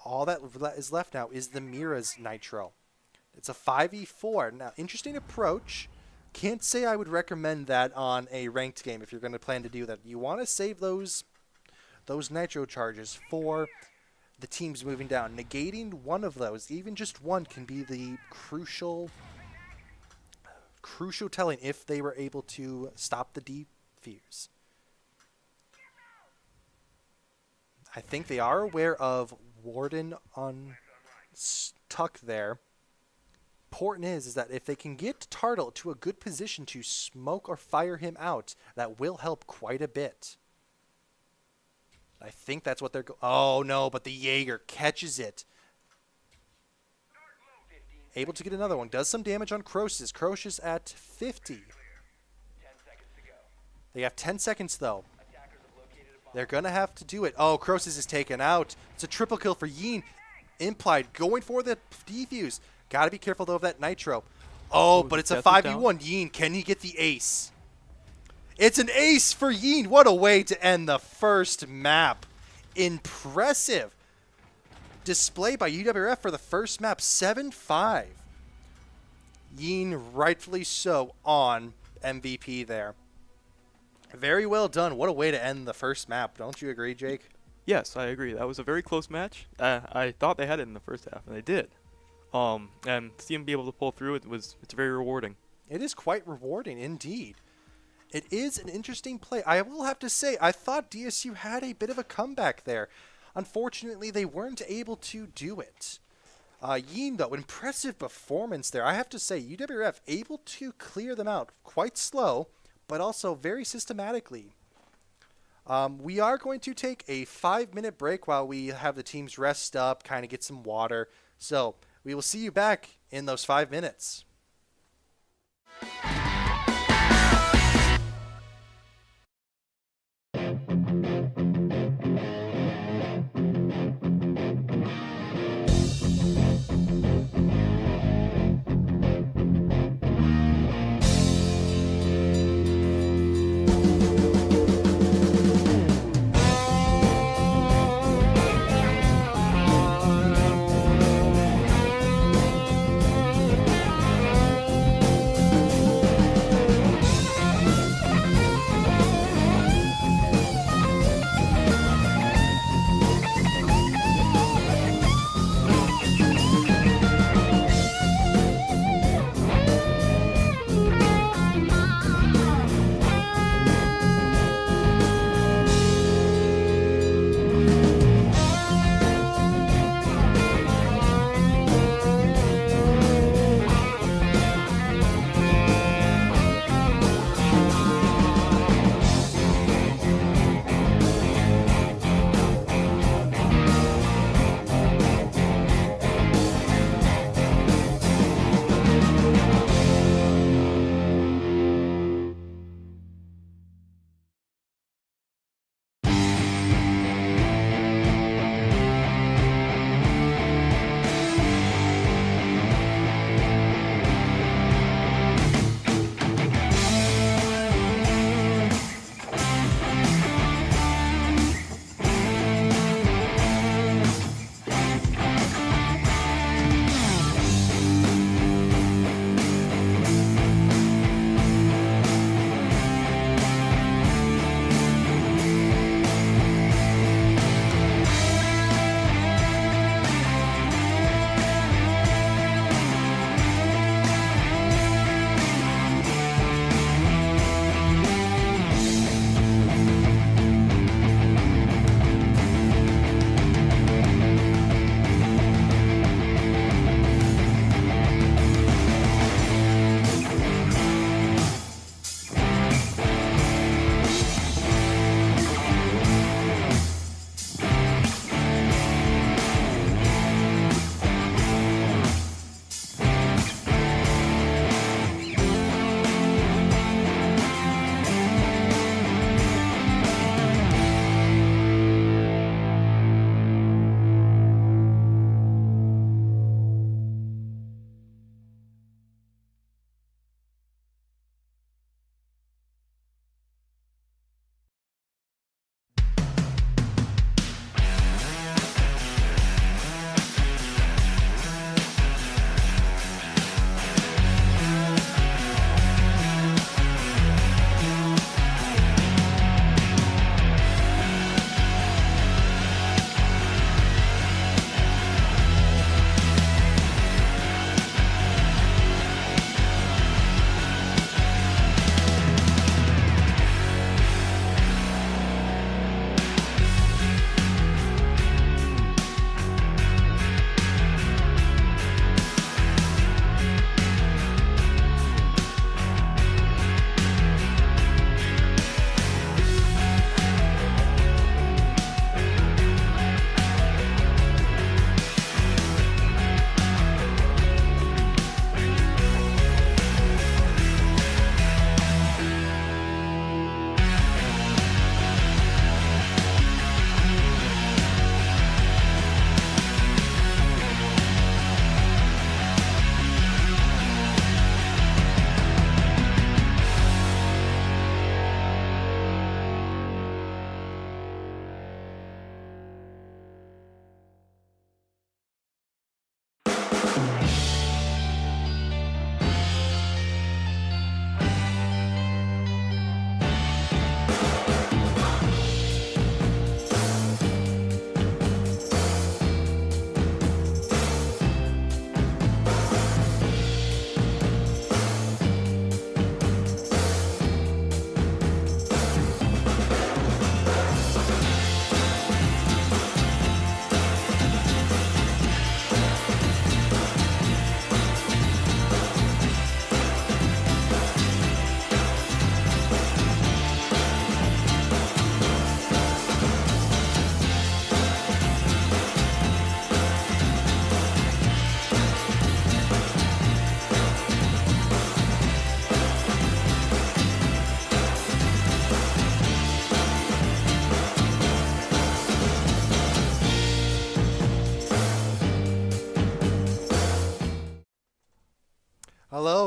All that is left now is the Mira's nitro. It's a 5v4. Now, interesting approach. Can't say I would recommend that on a ranked game if you're going to plan to do that. You want to save those nitro charges for the teams moving down. Negating one of those, even just one, can be the crucial telling if they were able to stop the defuse. I think they are aware of Warden on Tuck there. Important is that if they can get Turtle to a good position to smoke or fire him out, that will help quite a bit. I think that's what they're oh no, but the Jaeger catches it. Able to get another one. Does some damage on Croesus. Croesus at 50. They have 10 seconds though. They're going to have to do it. Oh, Croesus is taken out. It's a triple kill for Yin. Implied going for the defuse. Got to be careful though of that nitro. Oh, but it's a 5v1. Yin, can he get the ace? It's an ace for Yin. What a way to end the first map. Impressive display by UWRF for the first map. 7-5. Yin rightfully so on MVP there. Very well done. What a way to end the first map. Don't you agree, Jake? Yes, I agree. That was a very close match. I thought they had it in the first half, and they did. And see them be able to pull through it's very rewarding. It is quite rewarding indeed. It is an interesting play. I will have to say, I thought DSU had a bit of a comeback there. Unfortunately, they weren't able to do it. Yin, though, impressive performance there. I have to say, UWRF able to clear them out quite slow, but also very systematically. We are going to take a 5-minute break while we have the teams rest up, kind of get some water. So we will see you back in those 5 minutes.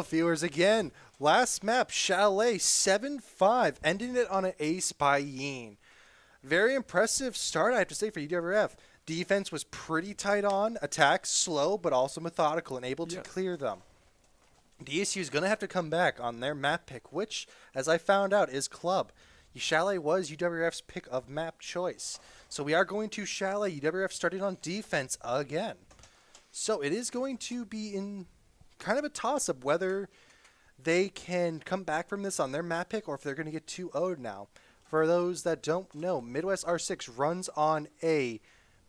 viewers, again, last map, Chalet 7-5, ending it on an ace by Yeen. Very impressive start, I have to say, for UWRF. Defense was pretty tight on, attack slow, but also methodical and able to clear them. DSU is going to have to come back on their map pick, which, as I found out, is Club. Chalet was UWRF's pick of map choice. So we are going to Chalet, UWRF starting on defense again. So it is going to be in kind of a toss-up whether they can come back from this on their map pick or if they're going to get 2-0'd now. For those that don't know, MWR6 runs on a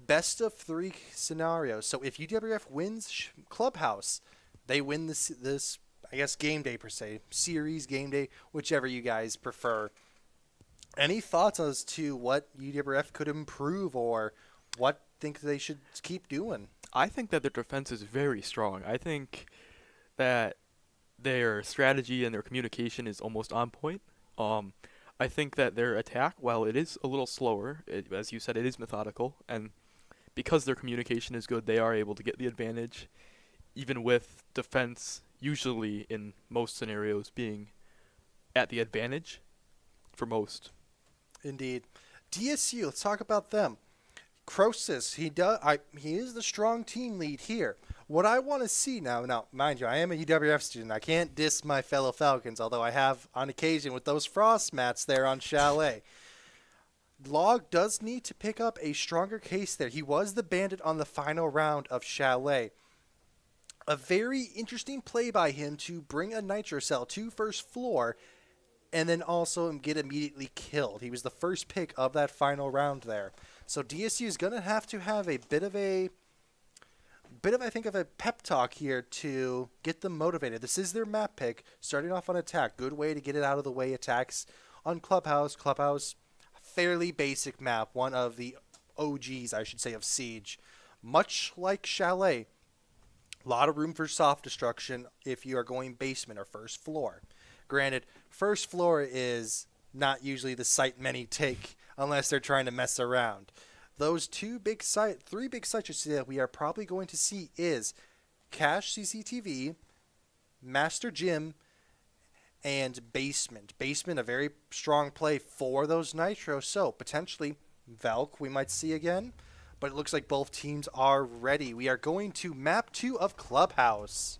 best-of-3 scenario. So if UWRF wins Clubhouse, they win this, I guess, game day per se. Series, game day, whichever you guys prefer. Any thoughts as to what UWRF could improve or what think they should keep doing? I think that their defense is very strong. I think that their strategy and their communication is almost on point. I think that their attack, while it is a little slower, as you said, it is methodical, and because their communication is good, they are able to get the advantage, even with defense usually in most scenarios being at the advantage for most. Indeed. DSU, let's talk about them. Croesus, he is the strong team lead here. What I want to see now, mind you, I am a UWF student. I can't diss my fellow Falcons, although I have on occasion with those frost mats there on Chalet. Log does need to pick up a stronger case there. He was the bandit on the final round of Chalet. A very interesting play by him to bring a nitro cell to first floor and then also get immediately killed. He was the first pick of that final round there. So DSU is going to have a bit of I think of a pep talk here to get them motivated. This is their map pick, starting off on attack. Good way to get it out of the way. Attacks on Clubhouse. Clubhouse, fairly basic map, one of the OGs, I should say, of Siege. Much like Chalet, a lot of room for soft destruction if you are going basement or first floor. Granted, first floor is not usually the site many take unless they're trying to mess around. Those three big sites that we are probably going to see is Cache CCTV, Master Gym, and Basement. Basement, a very strong play for those Nitro, so potentially Valk we might see again, but it looks like both teams are ready. We are going to map 2 of Clubhouse.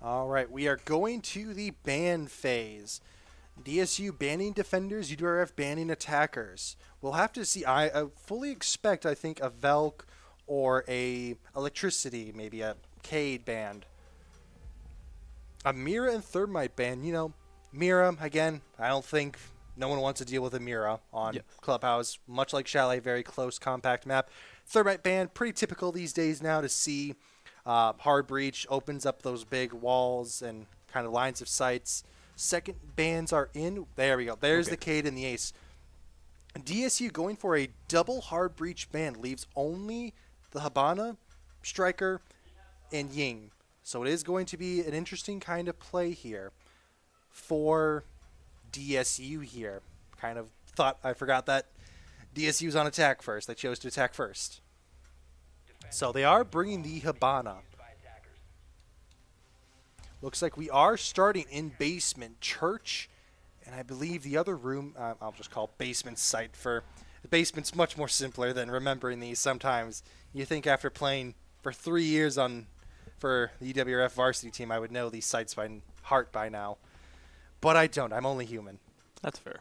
All right, we are going to the ban phase. DSU banning defenders, UWRF banning attackers. We'll have to see. I fully expect, I think, a Velk or a Electricity, maybe a Cade band. A Mira and Thermite ban. You know, Mira, again, I don't think no one wants to deal with a Mira on Clubhouse. Much like Chalet, very close, compact map. Thermite ban, pretty typical these days now to see. Hard Breach opens up those big walls and kind of lines of sights. Second bans are in. There we go. There's the Cade and the Ace. DSU going for a double Hard Breach ban leaves only the Habana, Striker, and Ying. So it is going to be an interesting kind of play here for DSU here. Kind of thought I forgot that DSU's on attack first. They chose to attack first. So they are bringing the Habana. Looks like we are starting in basement. Church, and I believe the other room, I'll just call basement site for... The basement's much more simpler than remembering these sometimes. You think after playing for 3 years for the UWRF varsity team, I would know these sites by heart by now. But I don't. I'm only human. That's fair.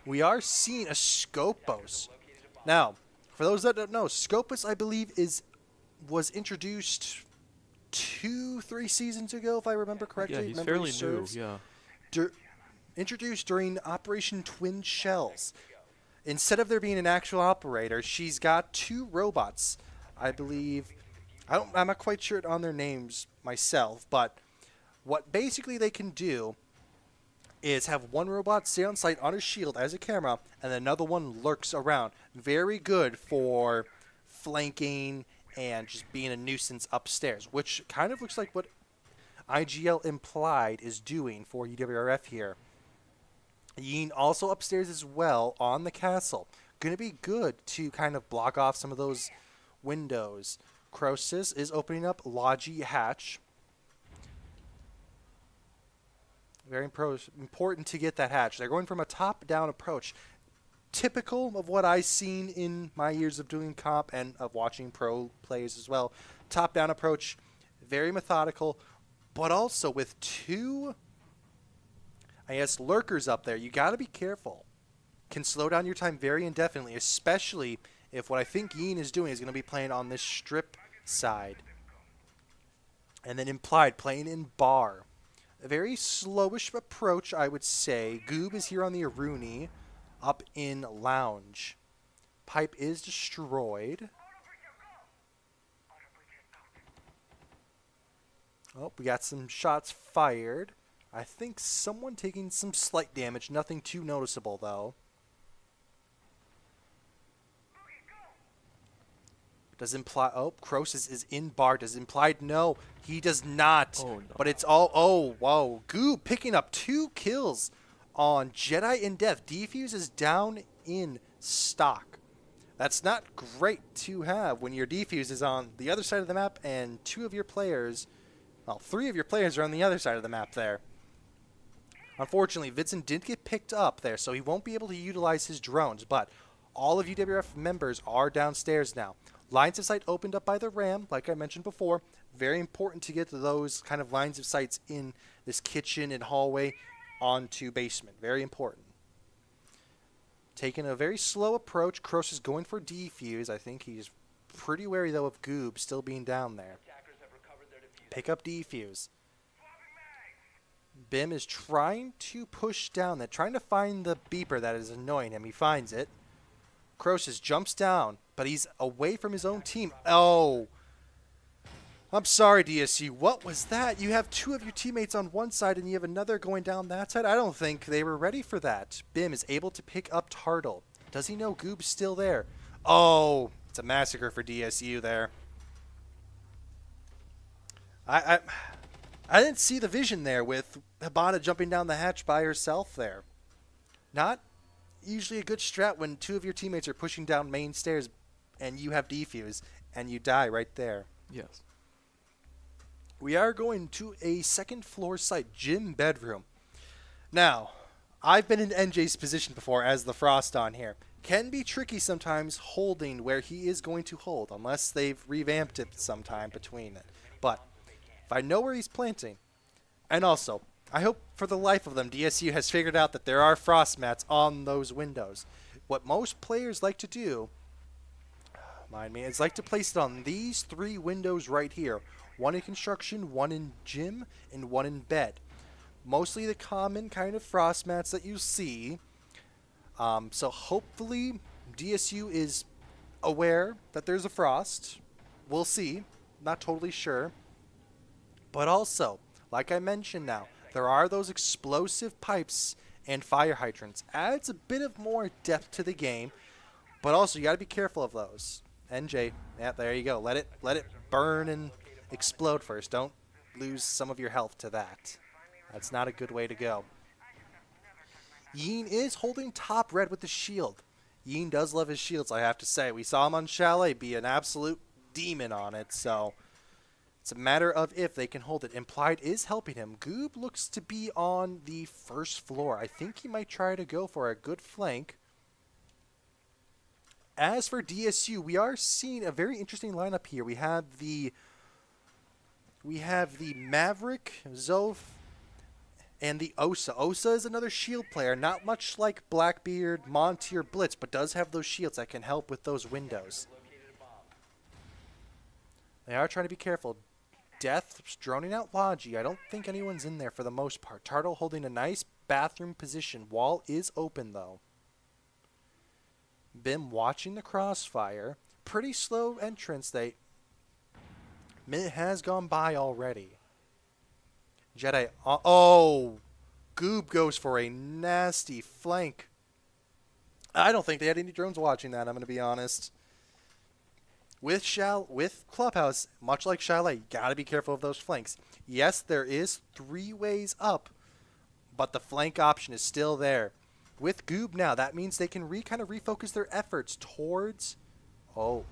We are seeing a Scopus. Now, for those that don't know, Scopus, I believe, was introduced 2-3 seasons ago, if I remember correctly. Yeah, he's fairly new, yeah. Introduced during Operation Twin Shells. Instead of there being an actual operator, she's got 2 robots, I believe. I'm not quite sure on their names myself, but what basically they can do is have one robot stay on site on a shield as a camera, and another one lurks around. Very good for flanking and just being a nuisance upstairs, which kind of looks like what IGL implied is doing for UWRF here. Yeen also upstairs as well on the castle. Going to be good to kind of block off some of those windows. Croesus is opening up Logi hatch. Very important to get that hatch. They're going from a top-down approach. Typical of what I've seen in my years of doing comp and of watching pro plays as well. Top-down approach, very methodical, but also with two, I guess, lurkers up there. You got to be careful. Can slow down your time very indefinitely, especially if what I think Yeen is doing is going to be playing on this strip side. And then implied, playing in bar. A very slowish approach, I would say. Goob is here on the Aruni, up in lounge. Pipe is destroyed. Oh, we got some shots fired. I think someone taking some slight damage. Nothing too noticeable, though. Does imply... Oh, Croesus is in bar. Does implied... No, he does not. Oh, no. But it's all... Oh, whoa. Goob picking up 2 kills on Jedi in Death. Defuse is down in stock. That's not great to have when your defuse is on the other side of the map and 2 of your players... Well, 3 of your players are on the other side of the map there. Unfortunately, Vincent did get picked up there, so he won't be able to utilize his drones, but all of UWRF members are downstairs now. Lines of sight opened up by the RAM, like I mentioned before. Very important to get to those kind of lines of sights in this kitchen and hallway onto basement. Very important. Taking a very slow approach. Croesus is going for defuse. I think he's pretty wary, though, of Goob still being down there. Pick up defuse. Bim is trying to push down that, trying to find the beeper that is annoying him. He finds it. Croesus jumps down, but he's away from his own team. Oh. I'm sorry, DSU. What was that? You have 2 of your teammates on one side and you have another going down that side? I don't think they were ready for that. Bim is able to pick up Tartle. Does he know Goob's still there? Oh, it's a massacre for DSU there. I didn't see the vision there with Hibana jumping down the hatch by herself there. Not usually a good strat when 2 of your teammates are pushing down main stairs and you have defuse and you die right there. Yes. We are going to a second floor site, gym bedroom. Now, I've been in NJ's position before as the Frost on here. Can be tricky sometimes holding where he is going to hold, unless they've revamped it sometime between it. But if I know where he's planting, and also, I hope for the life of them, DSU has figured out that there are frost mats on those windows. What most players like to do, mind me, is like to place it on these 3 windows right here. 1 in construction, 1 in gym, and 1 in bed. Mostly the common kind of frost mats that you see. So hopefully DSU is aware that there's a frost. We'll see. Not totally sure. But also, like I mentioned now, there are those explosive pipes and fire hydrants. Adds a bit of more depth to the game, but also you got to be careful of those. NJ, yeah, there you go. Let it burn and explode first. Don't lose some of your health to that. That's not a good way to go. Yeen is holding top red with the shield. Yeen does love his shields, I have to say. We saw him on Chalet be an absolute demon on it, so it's a matter of if they can hold it. Implied is helping him. Goob looks to be on the first floor. I think he might try to go for a good flank. As for DSU, we are seeing a very interesting lineup here. We have the Maverick, Zoph, and the Osa. Osa is another shield player, not much like Blackbeard, Monty, or Blitz, but does have those shields that can help with those windows. They are trying to be careful. Death droning out Logi. I don't think anyone's in there for the most part. Tartle holding a nice bathroom position. Wall is open, though. Bim watching the crossfire. Pretty slow entrance. Minute has gone by already. Jedi. Oh! Goob goes for a nasty flank. I don't think they had any drones watching that, I'm going to be honest. With Clubhouse, much like Chalet, you got to be careful of those flanks. Yes, there is 3 ways up, but the flank option is still there. With Goob now, that means they can kind of refocus their efforts towards... Oh.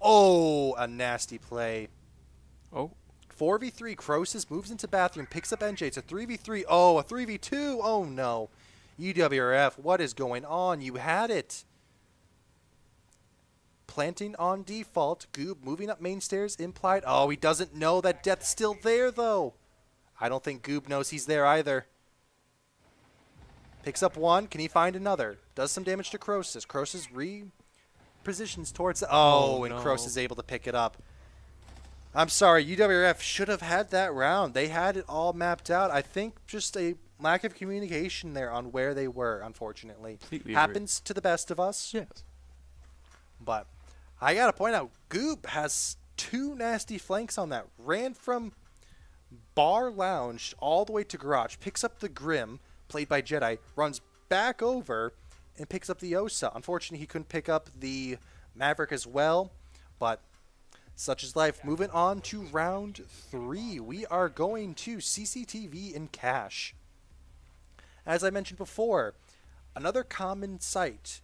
Oh, a nasty play. Oh. 4v3, Croesus moves into bathroom, picks up NJ. It's a 3v3. Oh, a 3v2. Oh, no. UWRF, what is going on? You had it. Planting on default. Goob moving up main stairs, implied. Oh, he doesn't know that Death's still there, though. I don't think Goob knows he's there either. Picks up one. Can he find another? Does some damage to Croesus. Croesus repositions towards... Oh, and no. Croesus is able to pick it up. I'm sorry, UWRF should have had that round. They had it all mapped out. I think just a lack of communication there on where they were, unfortunately. Completely Happens to the best of us. Yes. But I got to point out, Goob has two nasty flanks on that. Ran from bar lounge all the way to garage. Picks up the Grim, played by Jedi. Runs back over and picks up the Osa. Unfortunately, he couldn't pick up the Maverick as well. But... such is life. Moving on to round 3. We are going to CCTV and Cache. As I mentioned before, another common sight.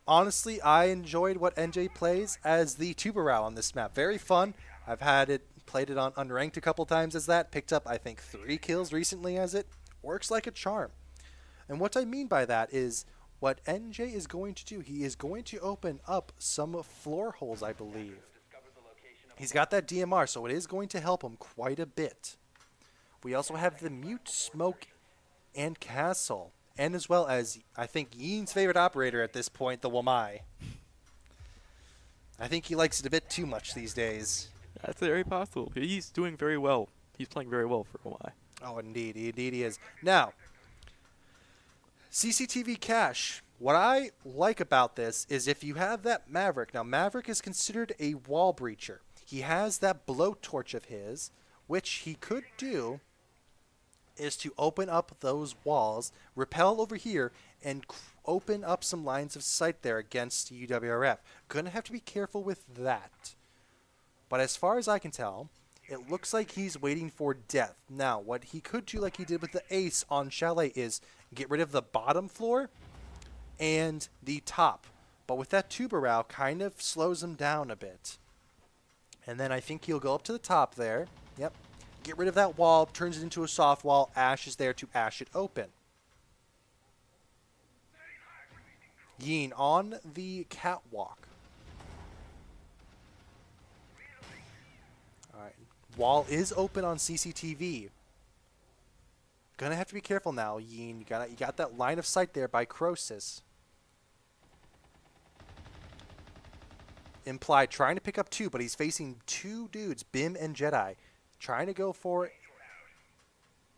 Honestly, I enjoyed what NJ plays as the Tubarao on this map. Very fun. I've played it on unranked a couple times as that. Picked up, I think, 3 kills recently as it. Works like a charm. And what I mean by that is... what NJ is going to do, he is going to open up some floor holes, I believe. He's got that DMR, so it is going to help him quite a bit. We also have the Mute, Smoke, and Castle. And as well as, I think, Yin's favorite operator at this point, the Wamai. I think he likes it a bit too much these days. That's very possible. He's doing very well. He's playing very well for Wamai. Oh, indeed. Indeed he is. Now... CCTV Cache. What I like about this is if you have that Maverick. Now, Maverick is considered a wall breacher. He has that blowtorch of his, which he could do is to open up those walls, repel over here, and open up some lines of sight there against UWRF. Gonna have to be careful with that. But as far as I can tell, it looks like he's waiting for Death. Now, what he could do like he did with the Ace on Chalet is get rid of the bottom floor and the top. But with that Tubarao, kind of slows him down a bit. And then I think he'll go up to the top there. Yep. Get rid of that wall, turns it into a soft wall. Ash is there to ash it open. Yin on the catwalk. Alright. Wall is open on CCTV. Gonna have to be careful now, Yin. You got that line of sight there by Croesus. Implied trying to pick up 2, but he's facing 2 dudes, Bim and Jedi. Trying to go for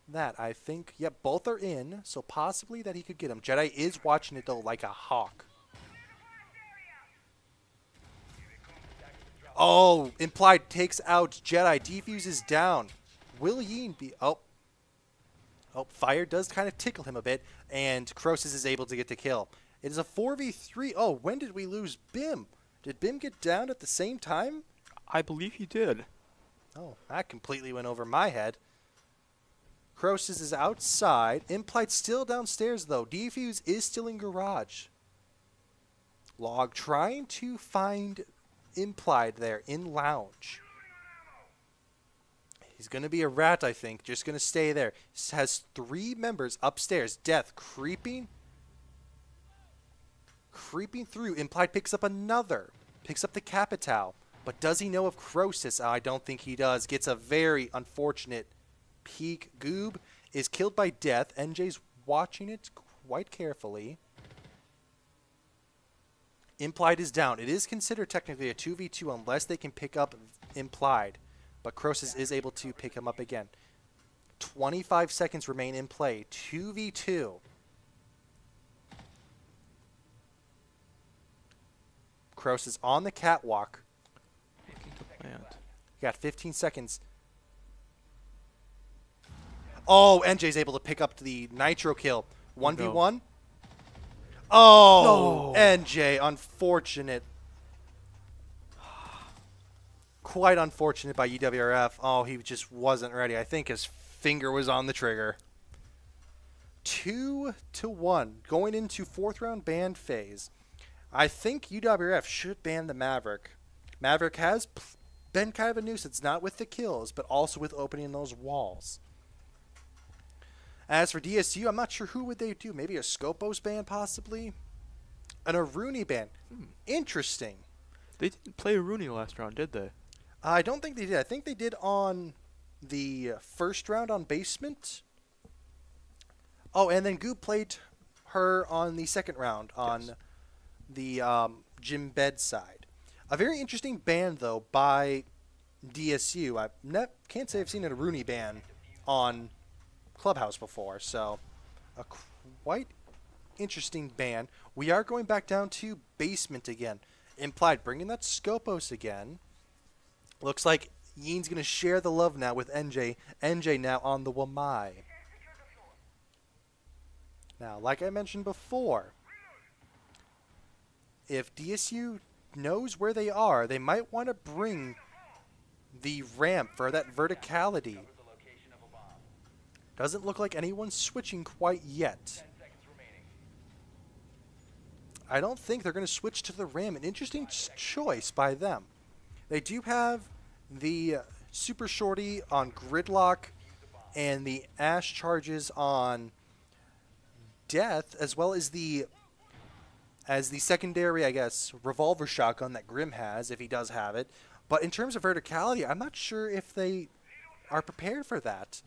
that. I think, yep, both are in, so possibly that he could get him. Jedi is watching it, though, like a hawk. Oh, Implied takes out Jedi. Defuses down. Will Yin be... Oh, fire does kind of tickle him a bit, and Croesus is able to get the kill. It is a 4v3. Oh, when did we lose Bim? Did Bim get down at the same time? I believe he did. Oh, that completely went over my head. Croesus is outside. Implied still downstairs, though. Defuse is still in garage. Log trying to find Implied there in lounge. He's going to be a rat, I think. Just going to stay there. Has 3 members upstairs. Death creeping through. Implied picks up another. Picks up the Capital. But does he know of Croesus? I don't think he does. Gets a very unfortunate peek. Goob is killed by Death. NJ's watching it quite carefully. Implied is down. It is considered technically a 2v2 unless they can pick up Implied. But Croesus is able to pick him up again. 25 seconds remain in play. 2v2. Croesus on the catwalk. Got 15 seconds. Oh, NJ's able to pick up the Nitro kill. 1v1. Oh, no. NJ, unfortunate. Quite unfortunate by UWRF. Oh, he just wasn't ready. I think his finger was on the trigger. 2-1 going into fourth round ban phase. I think UWRF should ban the Maverick. Maverick has been kind of a nuisance, not with the kills, but also with opening those walls. As for DSU, I'm not sure who would they do. Maybe a Scopos ban, possibly? An Aruni ban. Interesting. They didn't play Rooney last round, did they? I don't think they did. I think they did on the first round on Basement. Oh, and then Goop played her on the second round on the Gym Bed side. A very interesting ban, though, by DSU. I can't say I've seen a Rooney ban on Clubhouse before, so a quite interesting ban. We are going back down to Basement again. Implied bringing that Scopos again. Looks like Yeen's going to share the love now with NJ. NJ now on the Wamai. Now, like I mentioned before, if DSU knows where they are, they might want to bring the ramp for that verticality. Doesn't look like anyone's switching quite yet. I don't think they're going to switch to the ramp. An interesting choice by them. They do have the Super Shorty on Gridlock and the Ash charges on Death, as well as the secondary, I guess, revolver shotgun that Grim has, if he does have it. But in terms of verticality, I'm not sure if they are prepared for that.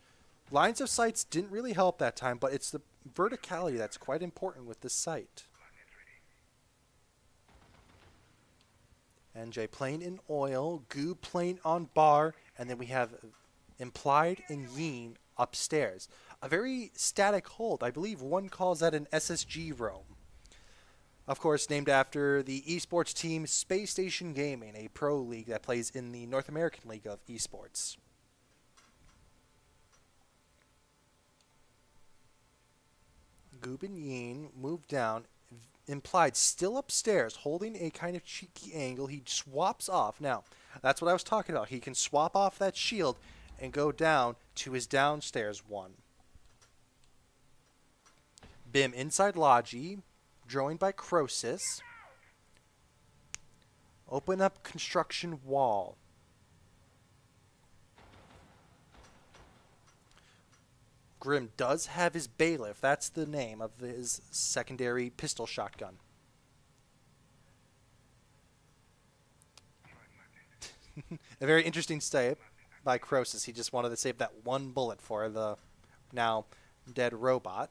Lines of sights didn't really help that time, but it's the verticality that's quite important with this sight. NJ playing in oil, Goo playing on bar, and then we have Implied and Yeen upstairs. A very static hold. I believe one calls that an SSG roam. Of course, named after the esports team Space Station Gaming, a pro league that plays in the North American League of Esports. Goob and Yeen move down. Implied still upstairs, holding a kind of cheeky angle. He swaps off. Now, that's what I was talking about. He can swap off that shield and go down to his downstairs one. Bim inside Logi, joined by Crosis. Open up construction wall. Grim does have his bailiff. That's the name of his secondary pistol shotgun. A very interesting step by Crosis. He just wanted to save that one bullet for the now dead robot.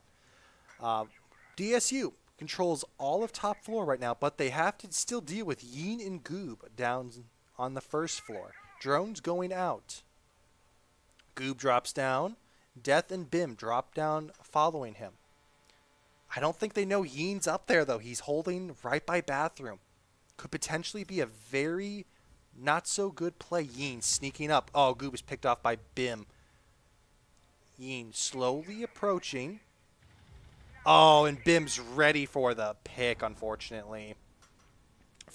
DSU controls all of top floor right now, but they have to still deal with Yeen and Goob down on the first floor. Drones going out. Goob drops down. Death and Bim drop down following him. I don't think they know Yeen's up there, though. He's holding right by bathroom. Could potentially be a very not so good play. Yeen sneaking up. Oh, Goob is picked off by Bim. Yeen slowly approaching. Oh, and Bim's ready for the pick, unfortunately.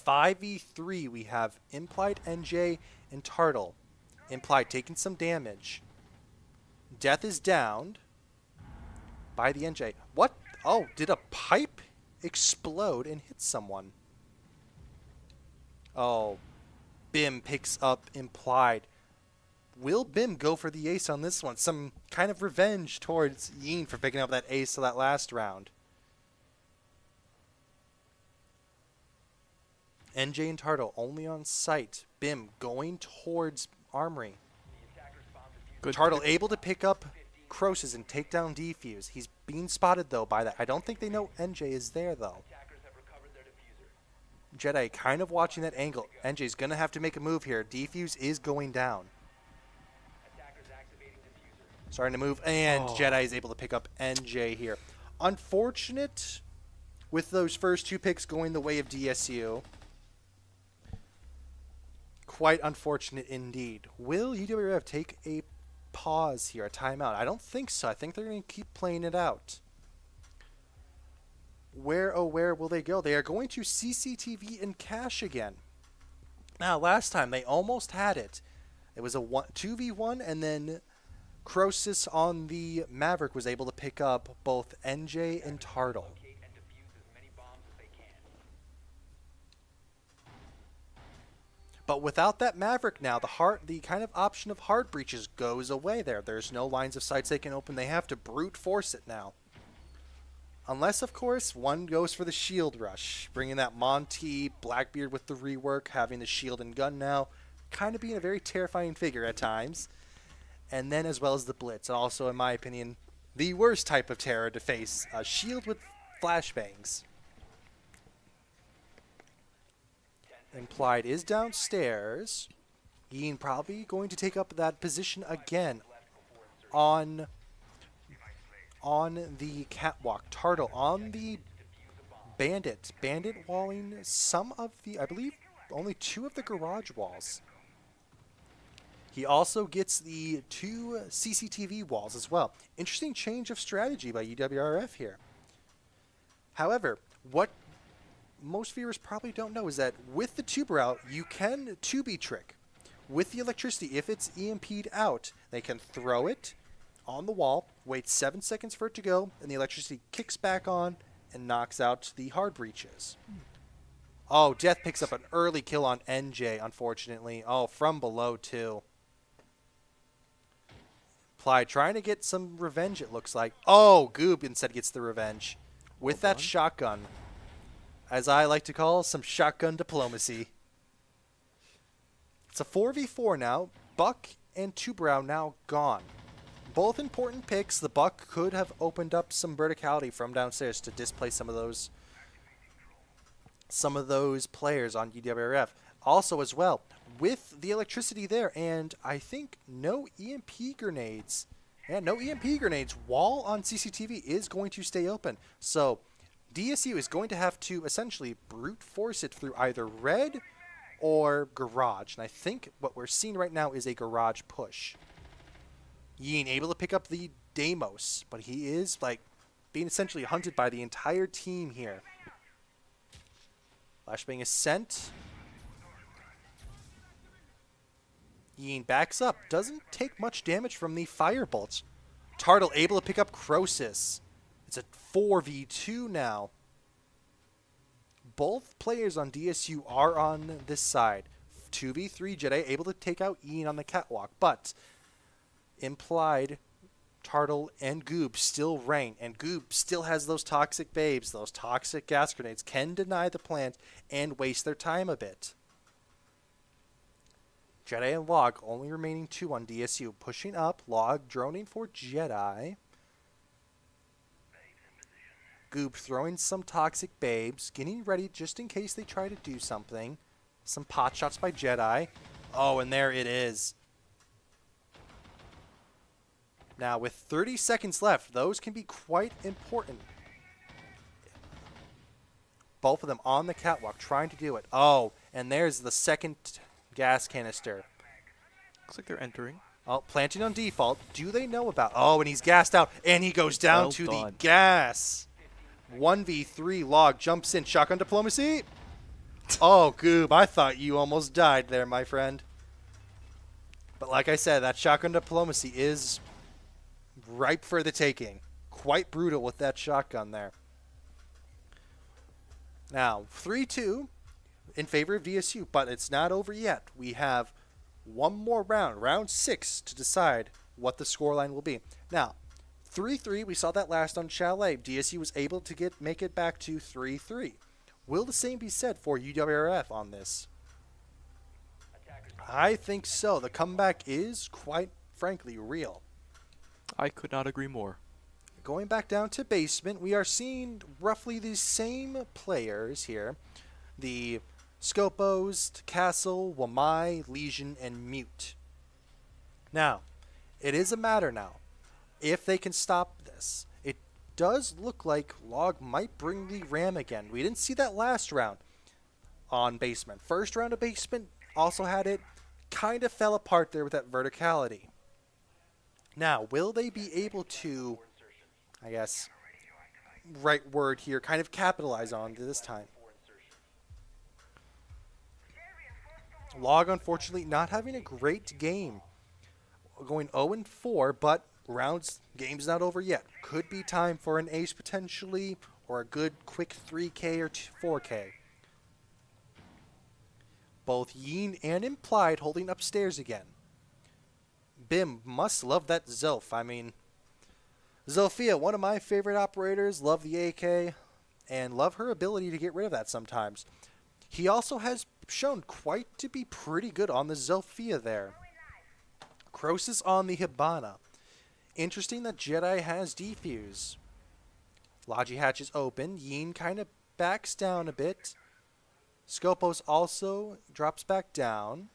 5v3, we have Implied, NJ, and Turtle. Implied taking some damage. Death is downed by the NJ. What? Oh, did a pipe explode and hit someone? Oh, Bim picks up Implied. Will Bim go for the ace on this one? Some kind of revenge towards Yeen for picking up that ace of that last round. NJ and Turtle only on sight. Bim going towards Armory. Good Turtle pick. able to pick up Crosis and take down Defuse. He's being spotted, though, by that. I don't think they know NJ is there, though. Jedi kind of watching that angle. NJ's going to have to make a move here. Defuse is going down. Starting to move, and Jedi is able to pick up NJ here. Unfortunate with those first two picks going the way of DSU. Quite unfortunate indeed. Will UWRF take a pause here, a timeout? I don't think so. I think they're going to keep playing it out. Where, oh, where will they go? They are going to CCTV and Cash again. Now, last time they almost had it. It was a 2v1, and then Croesus on the Maverick was able to pick up both NJ and Tartle. But without that Maverick now, the kind of option of hard breaches goes away there. There's no lines of sights they can open. They have to brute force it now. Unless, of course, one goes for the shield rush, bringing that Monty Blackbeard with the rework, having the shield and gun now, kind of being a very terrifying figure at times. And then as well as the Blitz, also, in my opinion, the worst type of terror to face, a shield with flashbangs. Implied is downstairs. Ian probably going to take up that position again on the catwalk. Tartle on the Bandit. Bandit walling some of the, I believe, only 2 of the garage walls. He also gets the 2 CCTV walls as well. Interesting change of strategy by UWRF here. However, what most viewers probably don't know is that with the tuber out, you can 2B trick. With the electricity, if it's EMP'd out, they can throw it on the wall, wait 7 seconds for it to go, and the electricity kicks back on and knocks out the hard breaches. Oh, Death picks up an early kill on NJ, unfortunately. Oh, from below, too. Ply trying to get some revenge, it looks like. Oh, Goob instead gets the revenge. With that shotgun. As I like to call, some shotgun diplomacy. It's a 4v4 now. Buck and Tubrow now gone. Both important picks. The Buck could have opened up some verticality from downstairs to displace some of those players on UWRF. Also as well, with the electricity there, and I think no EMP grenades. Yeah, no EMP grenades. Wall on CCTV is going to stay open. So DSU is going to have to essentially brute force it through either red or garage. And I think what we're seeing right now is a garage push. Yeen able to pick up the Deimos, but he is like being essentially hunted by the entire team here. Flashbang is sent. Yeen backs up. Doesn't take much damage from the firebolts. Tartle able to pick up Croesus. It's a 4v2 now. Both players on DSU are on this side. 2v3 Jedi able to take out Ian on the catwalk, but implied Tartle and Goob still reign, and Goob still has those toxic babes, those toxic gas grenades, can deny the plant and waste their time a bit. Jedi and Log only remaining 2 on DSU, pushing up, Log droning for Jedi. Goob throwing some toxic babes, getting ready just in case they try to do something. Some pot shots by Jedi. Oh, and there it is. Now, with 30 seconds left, those can be quite important. Both of them on the catwalk trying to do it. Oh, and there's the second gas canister. Looks like they're entering. Oh, planting on default. Do they know about... Oh, and he's gassed out, and he goes down to the gas. 1v3, Log jumps in. Shotgun diplomacy. Oh, Goob, I thought you almost died there, my friend. But like I said, that shotgun diplomacy is ripe for the taking. Quite brutal with that shotgun there. Now, 3-2 in favor of DSU, but it's not over yet. We have one more round, round 6, to decide what the scoreline will be. Now, 3-3, we saw that last on Chalet. DSU was able to make it back to 3-3. Will the same be said for UWRF on this? I think so. The comeback is, quite frankly, real. I could not agree more. Going back down to basement, we are seeing roughly the same players here. The Scopos, Castle, Wamai, Legion, and Mute. Now, it is a matter now. If they can stop this, it does look like Log might bring the Ram again. We didn't see that last round on basement. First round of basement also had it. Kind of fell apart there with that verticality. Now, will they be able to, I guess, right word here, kind of capitalize on this time? Log, unfortunately, not having a great game. going 0-4, but game's not over yet. Could be time for an ace potentially, or a good quick 3K or 4K. Both Yeen and Implied holding upstairs again. Bim must love that Zilf. I mean, Zilphia, one of my favorite operators, love the AK, and love her ability to get rid of that sometimes. He also has shown quite to be pretty good on the Zilphia there. Croesus on the Hibana. Interesting that Jedi has defuse. Logi hatch is open. Yeen kind of backs down a bit. Scopos also drops back down.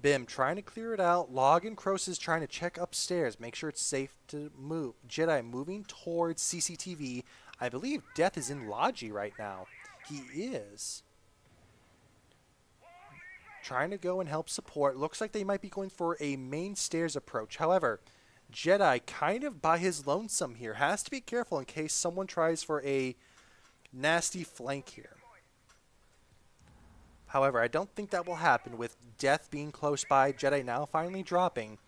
Bim trying to clear it out. Log and Croesus trying to check upstairs. Make sure it's safe to move. Jedi moving towards CCTV. I believe Death is in Logi right now. He is. Trying to go and help support. Looks like they might be going for a main stairs approach. However, Jedi kind of by his lonesome here. Has to be careful in case someone tries for a nasty flank here. However, I don't think that will happen with Death being close by. Jedi now finally dropping.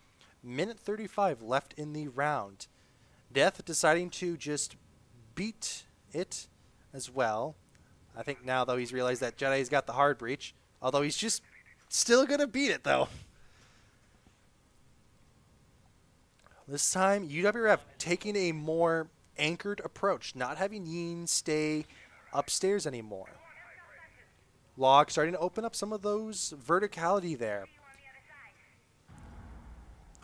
Minute 35 left in the round. Death deciding to just beat it as well. I think now, though, he's realized that Jedi's got the hard breach. Although he's just still going to beat it, though. This time, UWRF taking a more anchored approach, not having Yeen stay upstairs anymore. Log starting to open up some of those verticality there.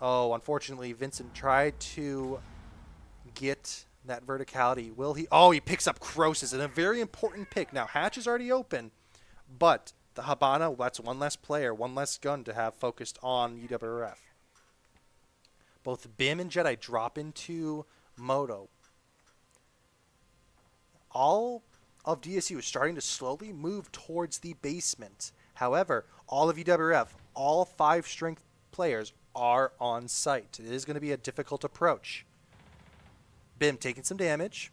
Oh, unfortunately, Vincent tried to get that verticality. Will he? Oh, he picks up Croesus, and a very important pick. Now, hatch is already open, but the Hibana, that's one less player, one less gun to have focused on UWRF. Both Bim and Jedi drop into Moto. All of DSU is starting to slowly move towards the basement. However, all of UWRF, all 5 strength players are on site. It is going to be a difficult approach. Bim taking some damage.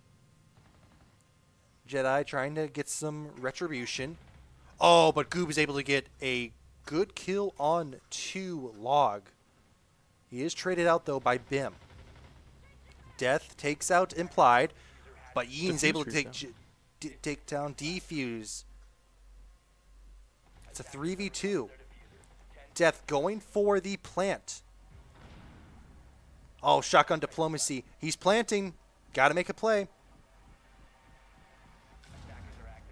Jedi trying to get some retribution. Oh, but Goob is able to get a good kill on 2 Log. He is traded out, though, by Bim. Death takes out Implied, but Yeen's able to take down Defuse. It's a 3v2. Death going for the plant. Oh, shotgun diplomacy. He's planting. Got to make a play.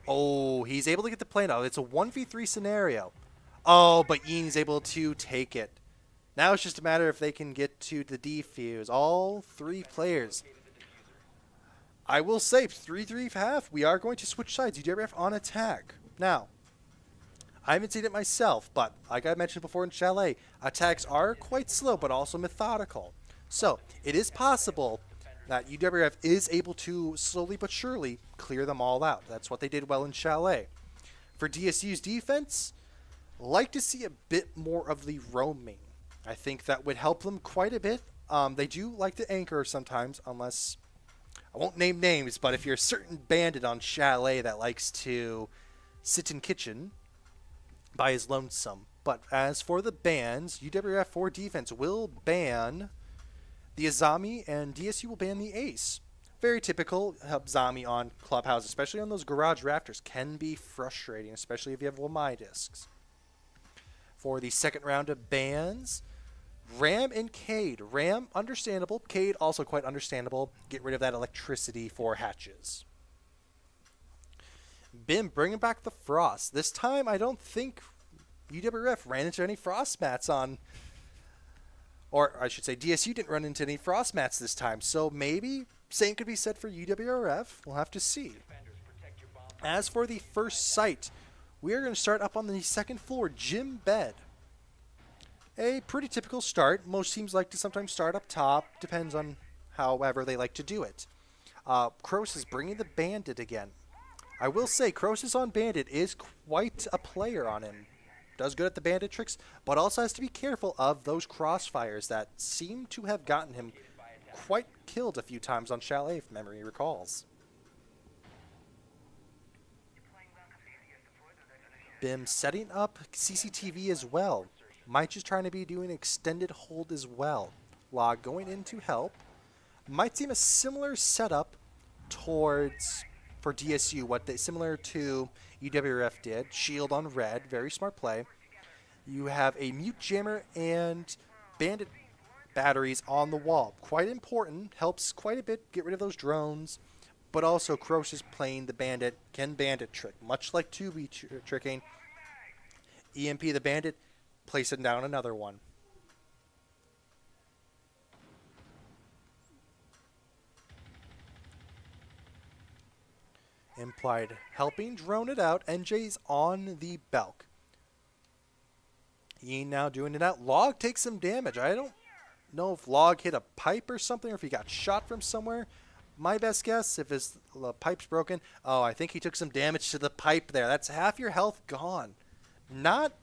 Oh, he's able to get the plant out. It's a 1v3 scenario. Oh, but Yeen's able to take it. Now it's just a matter if they can get to the defuse. All 3 players. I will say, 3-3-half, we are going to switch sides. UWRF on attack. Now, I haven't seen it myself, but like I mentioned before in Chalet, attacks are quite slow, but also methodical. So, it is possible that UWRF is able to slowly but surely clear them all out. That's what they did well in Chalet. For DSU's defense, like to see a bit more of the roaming. I think that would help them quite a bit. They do like to anchor sometimes, unless... I won't name names, but if you're a certain bandit on Chalet that likes to sit in kitchen by his lonesome. But as for the bans, UWRF for defense will ban the Azami, and DSU will ban the Ace. Very typical. Azami on Clubhouse, especially on those garage rafters, can be frustrating, especially if you have Lamai discs. For the second round of bans, Ram and Cade. Ram, understandable. Cade, also quite understandable. Get rid of that electricity for hatches. Bim, bringing back the Frost. This time, I don't think UWRF ran into any Frost mats on... Or, I should say, DSU didn't run into any Frost mats this time. So, maybe same could be said for UWRF. We'll have to see. As for the first site, we are going to start up on the second floor, Gym Bed. A pretty typical start. Most teams like to sometimes start up top. Depends on however they like to do it. Croesus is bringing the Bandit again. I will say, Croesus on Bandit is quite a player on him. Does good at the Bandit tricks, but also has to be careful of those crossfires that seem to have gotten him quite killed a few times on Chalet, if memory recalls. Bim setting up CCTV as well. Might just trying to be doing extended hold as well. Log going in to help. Might seem a similar setup towards for DSU, what they similar to UWRF did. Shield on red, very smart play. You have a mute jammer and bandit batteries on the wall. Quite important, helps quite a bit get rid of those drones, but also Cross is playing the bandit, can bandit trick, much like 2B tricking. EMP the bandit, placing down another one. Implied helping drone it out. NJ's on the Belk. He now doing it out. Log takes some damage. I don't know if Log hit a pipe or something, or if he got shot from somewhere. My best guess, if his pipe's broken, oh, I think he took some damage to the pipe there. That's half your health gone. Not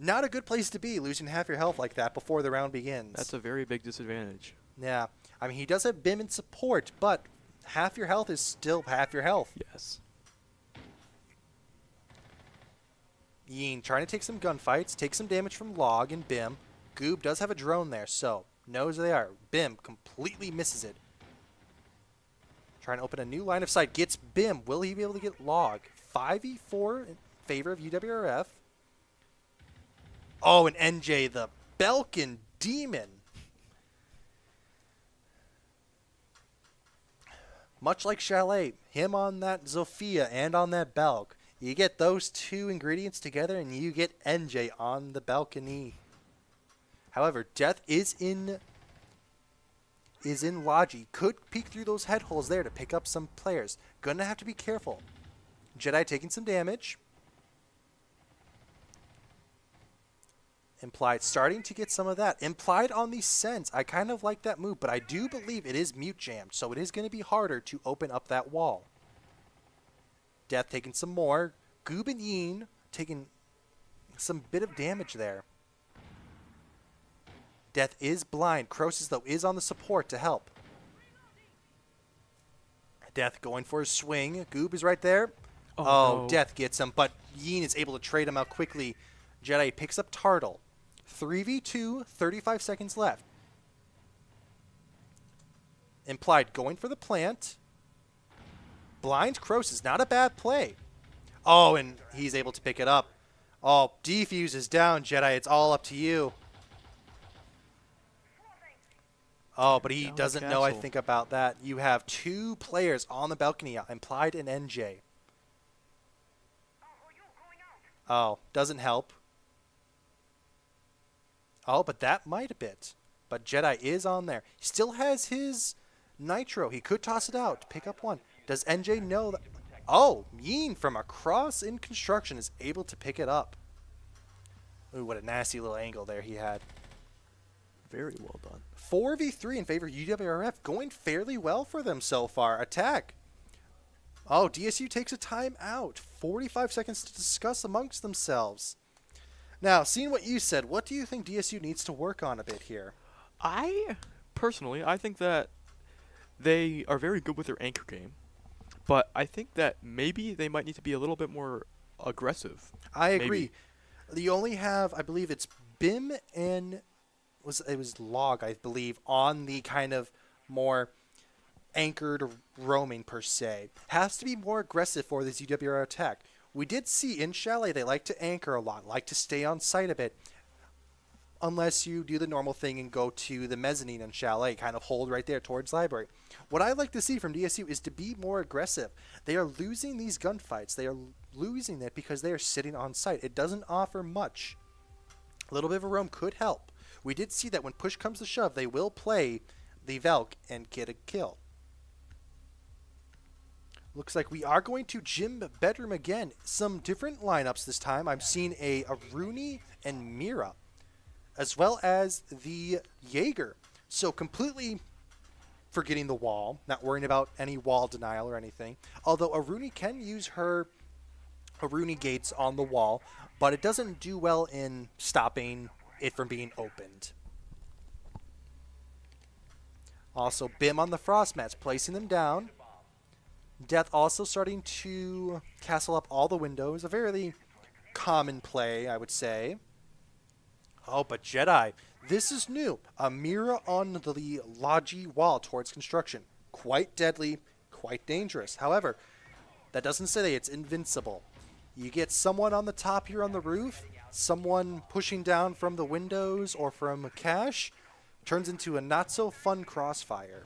a good place to be, losing half your health like that before the round begins. That's a very big disadvantage. Yeah. I mean, he does have BIM in support, but half your health is still half your health. Yes. Yeen trying to take some gunfights, take some damage from Log and Bim. Goob does have a drone there, so knows they are. Bim completely misses it. Trying to open a new line of sight. Gets Bim. Will he be able to get Log? 5v4 in favor of UWRF. Oh, and NJ, the Belkin Demon. Much like Chalet, him on that Zofia and on that Belk. You get those two ingredients together and you get NJ on the balcony. However, Death is in Logi. Could peek through those head holes there to pick up some players. Gonna have to be careful. Jedi taking some damage. Implied starting to get some of that. Implied on the sense. I kind of like that move, but I do believe it is mute jammed, so it is going to be harder to open up that wall. Death taking some more. Goob and Yeen taking some bit of damage there. Death is blind. Crosis, though, is on the support to help. Death going for a swing. Goob is right there. Oh, no. Death gets him, but Yeen is able to trade him out quickly. Jedi picks up Turtle. 3v2, 35 seconds left. Implied going for the plant. Blind Crosis, not a bad play. Oh, and he's able to pick it up. Oh, defuse is down, Jedi. It's all up to you. Oh, but he doesn't know, I think, about that. You have two players on the balcony, Implied and NJ. Oh, doesn't help. Oh, but that might a bit. But Jedi is on there. He still has his Nitro. He could toss it out to pick up one. Does NJ know that? Oh, Yeen from across in construction is able to pick it up. Ooh, what a nasty little angle there he had. Very well done. 4v3 in favor of UWRF. Going fairly well for them so far. Attack. Oh, DSU takes a timeout. 45 seconds to discuss amongst themselves. Now, seeing what you said, what do you think DSU needs to work on a bit here? Personally, I think that they are very good with their anchor game. But I think that maybe they might need to be a little bit more aggressive. I agree. Maybe. You only have, I believe it's Bim and it was Log, I believe, on the kind of more anchored roaming per se. Has to be more aggressive for this UWR attack. We did see in Chalet they like to anchor a lot, like to stay on site a bit. Unless you do the normal thing and go to the mezzanine in Chalet, kind of hold right there towards library. What I like to see from DSU is to be more aggressive. They are losing these gunfights. They are losing it because they are sitting on site. It doesn't offer much. A little bit of a roam could help. We did see that when push comes to shove, they will play the Velk and get a kill. Looks like we are going to gym bedroom again. Some different lineups this time. I'm seeing a Rooney and Mira, as well as the Jaeger. So completely forgetting the wall, not worrying about any wall denial or anything. Although Aruni can use her Aruni gates on the wall, but it doesn't do well in stopping it from being opened. Also, Bim on the frost mats, placing them down. Death also starting to castle up all the windows. A very common play, I would say. Oh, but Jedi. This is new. A mirror on the Logi wall towards construction. Quite deadly, quite dangerous. However, that doesn't say it's invincible. You get someone on the top here on the roof, someone pushing down from the windows or from cache, turns into a not so fun crossfire.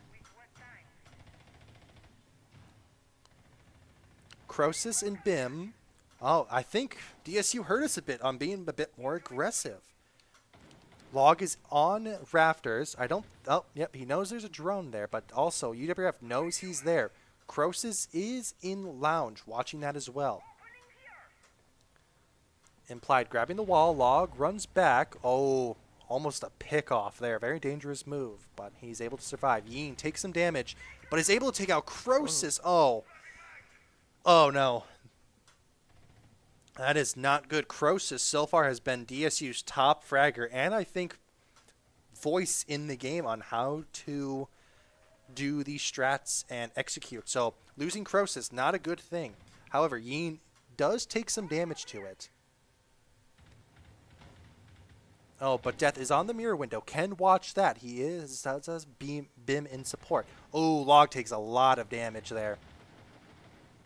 Croesus and Bim. Oh, I think DSU hurt us a bit on being a bit more aggressive. Log is on rafters. I don't... Oh, yep, he knows there's a drone there, but also UWRF knows he's there. Croesus is in lounge, watching that as well. Implied grabbing the wall. Log runs back. Oh, almost a pick off there. Very dangerous move, but he's able to survive. Yeen takes some damage, but is able to take out Croesus. Oh. Oh, no. That is not good. Croesus so far has been DSU's top fragger, and I think voice in the game on how to do these strats and execute. So losing Croesus, not a good thing. However, Yeen does take some damage to it. Oh, but Death is on the mirror window. Can watch that. He is, does Bim in support. Oh, Log takes a lot of damage there.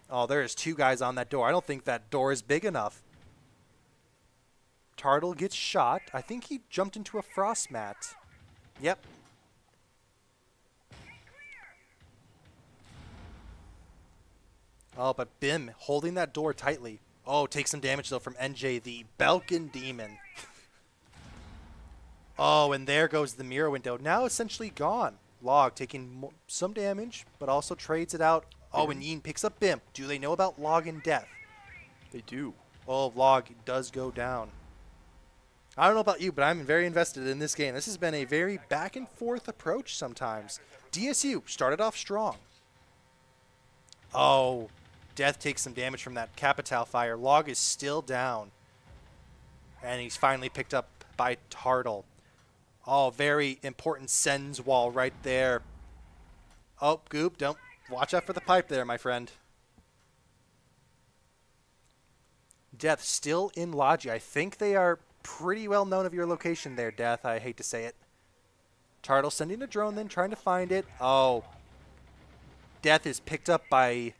Oh, there's two guys on that door. I don't think that door is big enough. Turtle gets shot. I think he jumped into a frost mat. Yep. Oh, but Bim holding that door tightly. Oh, takes some damage, though, from NJ, the Belkin Demon. Oh, and there goes the mirror window. Now essentially gone. Log taking some damage, but also trades it out. Oh, and Yeen picks up Bim. Do they know about Log and Death? They do. Oh, Log does go down. I don't know about you, but I'm very invested in this game. This has been a very back and forth approach sometimes. DSU started off strong. Oh, Death takes some damage from that Capital fire. Log is still down. And he's finally picked up by Turtle. Oh, very important sends wall right there. Oh, Goop, don't watch out for the pipe there, my friend. Death still in Logi. I think they are pretty well known of your location there, Death. I hate to say it. Turtle sending a drone then, trying to find it. Oh. Death is picked up by...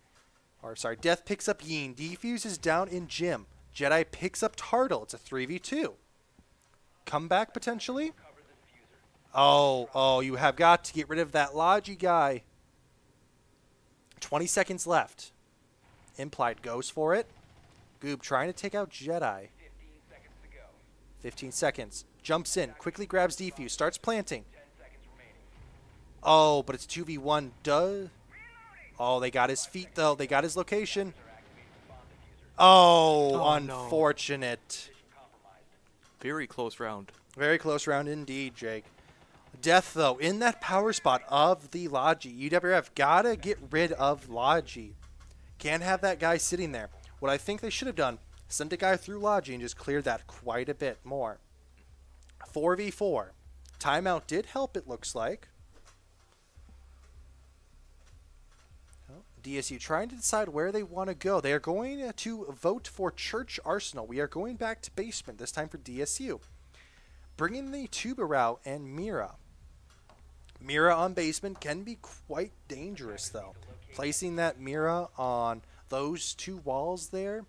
Or, sorry, Death picks up Yeen. Defuse is down in Jim. Jedi picks up Turtle. It's a 3v2. Comeback, potentially? Oh, you have got to get rid of that Logi guy. 20 seconds left. Implied goes for it. Goob trying to take out Jedi. 15 seconds. Jumps in. Quickly grabs defuse. Starts planting. Oh, but it's 2v1. Oh, they got his feet, though. They got his location. Oh, unfortunate. No. Very close round. Very close round indeed, Jake. Death, though, in that power spot of the Logi. UWRF gotta get rid of Logi. Can't have that guy sitting there. What I think they should have done, sent a guy through Logi and just cleared that quite a bit more. 4v4. Timeout did help, it looks like. DSU trying to decide where they want to go. They are going to vote for Church Arsenal. We are going back to basement, this time for DSU. Bringing the Tubarao and Mira. Mira on basement can be quite dangerous, though. Placing that Mira on those two walls there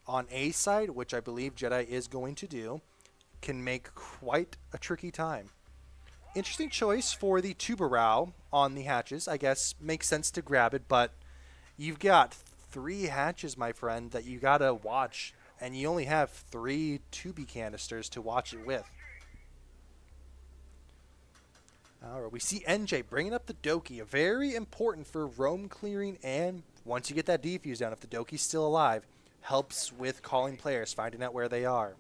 on A side, which I believe Jedi is going to do, can make quite a tricky time. Interesting choice for the Tubarao on the hatches. I guess makes sense to grab it, but you've got 3 hatches, my friend, that you got to watch, and you only have 3 Tubi canisters to watch it with. All right, we see NJ bringing up the Doki, very important for roam clearing, and once you get that defuse down, if the Doki's still alive, helps with calling players, finding out where they are.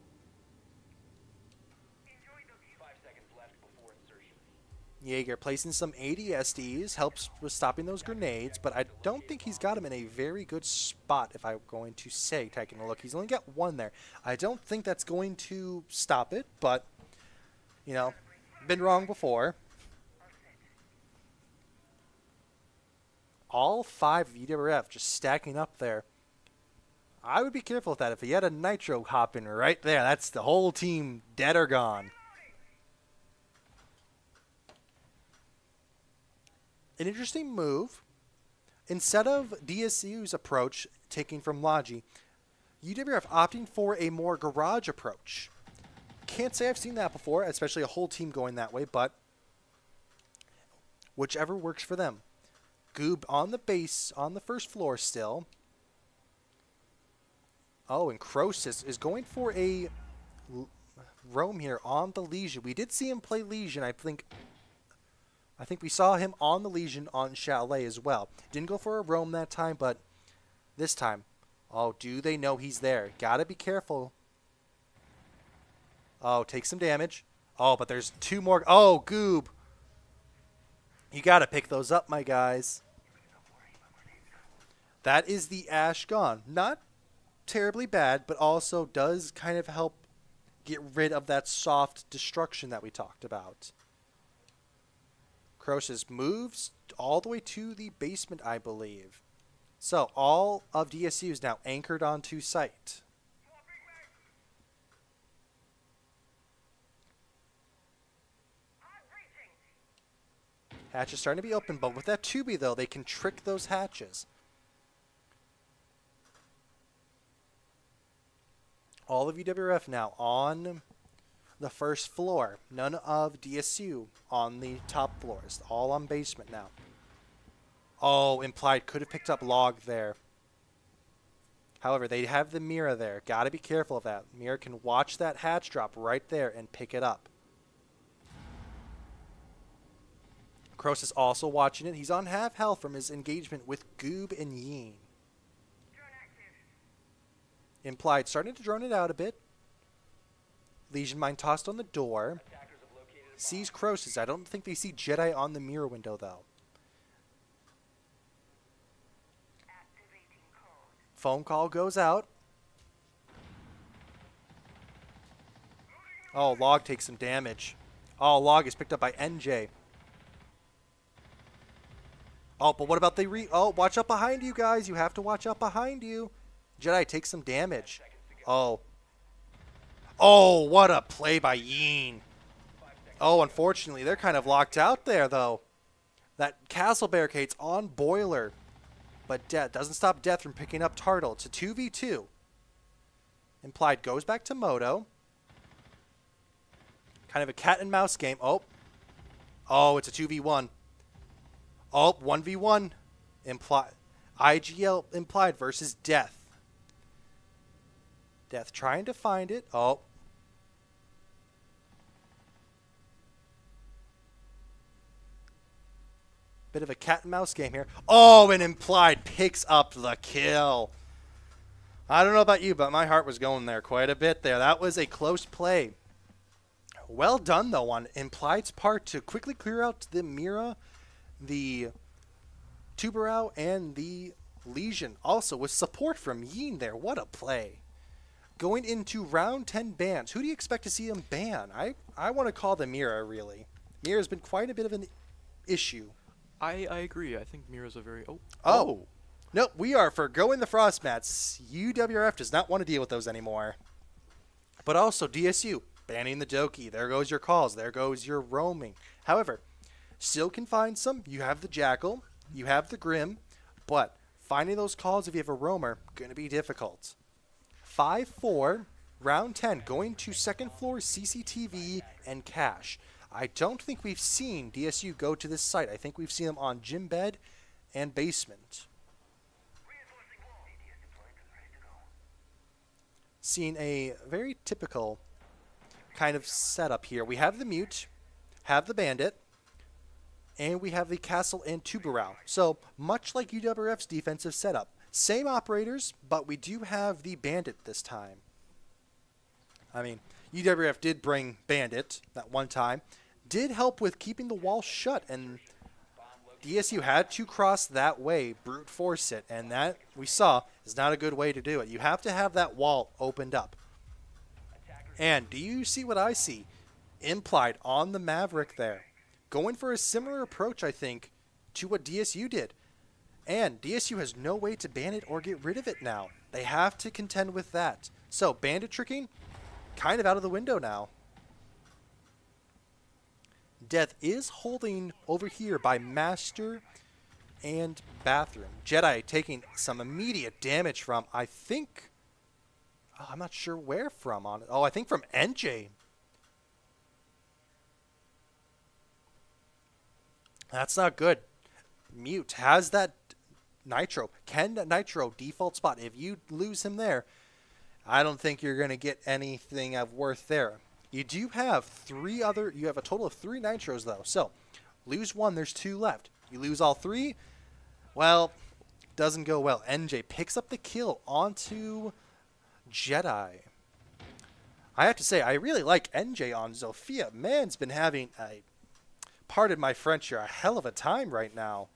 Jaeger placing some ADSDs, helps with stopping those grenades, but I don't think he's got him in a very good spot, if I'm going to say, taking a look. He's only got 1 there. I don't think that's going to stop it, but, you know, been wrong before. all 5 of UWRF just stacking up there. I would be careful with that. If he had a nitro hopping right there, that's the whole team dead or gone. An interesting move. Instead of DSU's approach, taking from Logi, UWRF opting for a more garage approach. Can't say I've seen that before, especially a whole team going that way, but whichever works for them. Goob on the base, on the first floor still. Oh, and Croesus is going for a roam here on the Legion. We did see him play Legion, I think we saw him on the Legion on Chalet as well. Didn't go for a roam that time, but this time, oh, do they know he's there? Gotta be careful. Oh, take some damage. Oh, but there's 2 more. Oh, Goob. You gotta pick those up, my guys. That is the Ash gone. Not terribly bad, but also does kind of help get rid of that soft destruction that we talked about. Croesus moves all the way to the basement, I believe. So all of DSU is now anchored onto site. Hatch is starting to be open, but with that 2B, though, they can trick those hatches. All of UWRF now on the first floor. None of DSU on the top floors. All on basement now. Oh, implied could have picked up log there. However, they have the Mira there. Got to be careful of that. Mira can watch that hatch drop right there and pick it up. Croesus also watching it. He's on half health from his engagement with Goob and Yeen. Implied starting to drone it out a bit. Legion Mine tossed on the door. Sees Croesus. I don't think they see Jedi on the mirror window, though. Phone call goes out. Oh, Log takes some damage. Oh, Log is picked up by NJ. Oh, but what about the Oh, watch up behind you, guys. You have to watch up behind you. Jedi takes some damage. Oh. Oh, what a play by Yeen. Oh, unfortunately, they're kind of locked out there, though. That castle barricade's on Boiler. But Death doesn't stop Death from picking up Turtle. It's a 2v2. Implied goes back to Moto. Kind of a cat and mouse game. Oh. Oh, it's a 2v1. Oh, 1v1. IGL implied versus Death. Death trying to find it. Oh. Bit of a cat and mouse game here. Oh, and implied picks up the kill. I don't know about you, but my heart was going there quite a bit there. That was a close play. Well done, though, on implied's part to quickly clear out the Mira, the Tubarão, and the Legion. Also, with support from Yeen there. What a play. Going into round 10 bans. Who do you expect to see him ban? I want to call the Mira, really. Mira's been quite a bit of an issue. I agree. I think Mira's a very... Oh. Nope, we are forgoing the frost mats. UWRF does not want to deal with those anymore. But also DSU, banning the Doki. There goes your calls. There goes your roaming. However, still can find some. You have the Jackal. You have the Grim. But finding those calls if you have a roamer, going to be difficult. 5-4, round 10, going to second floor CCTV and cache. I don't think we've seen DSU go to this site. I think we've seen them on gym bed and basement. Seeing a very typical kind of setup here. We have the Mute, have the Bandit, and we have the Castle and Tubarão. So much like UWRF's defensive setup. Same operators, but we do have the Bandit this time. I mean, UWRF did bring Bandit that one time. Did help with keeping the wall shut, and DSU had to cross that way, brute force it, and that, we saw, is not a good way to do it. You have to have that wall opened up. And do you see what I see? Implied on the Maverick there. Going for a similar approach, I think, to what DSU did. And DSU has no way to ban it or get rid of it now. They have to contend with that. So bandit tricking, kind of out of the window now. Death is holding over here by Master and Bathroom. Jedi taking some immediate damage from, I think, I'm not sure where from on it. Oh, I think from NJ. That's not good. Mute has that Nitro. Can Nitro default spot? If you lose him there, I don't think you're going to get anything of worth there. You do have you have a total of 3 Nitros though. So, lose 1, there's 2 left. You lose all 3, well, doesn't go well. NJ picks up the kill onto Jedi. I have to say, I really like NJ on Zofia. Man's been having pardon my French here, a hell of a time right now.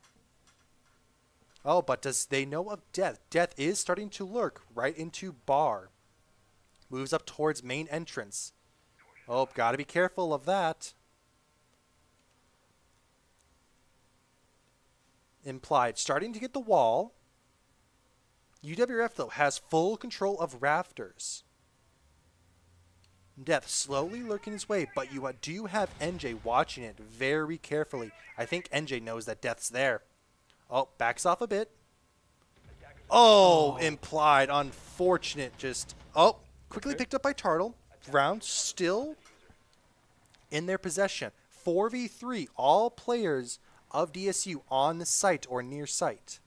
Oh, but does they know of Death? Death is starting to lurk right into bar. Moves up towards main entrance. Oh, gotta be careful of that. Implied. Starting to get the wall. UWRF, though, has full control of rafters. Death slowly lurking his way, but you do have NJ watching it very carefully. I think NJ knows that Death's there. Oh, backs off a bit. Oh, implied. Unfortunate. Just, oh, quickly picked up by Turtle. Round still in their possession. 4v3, all players of DSU on the site or near site.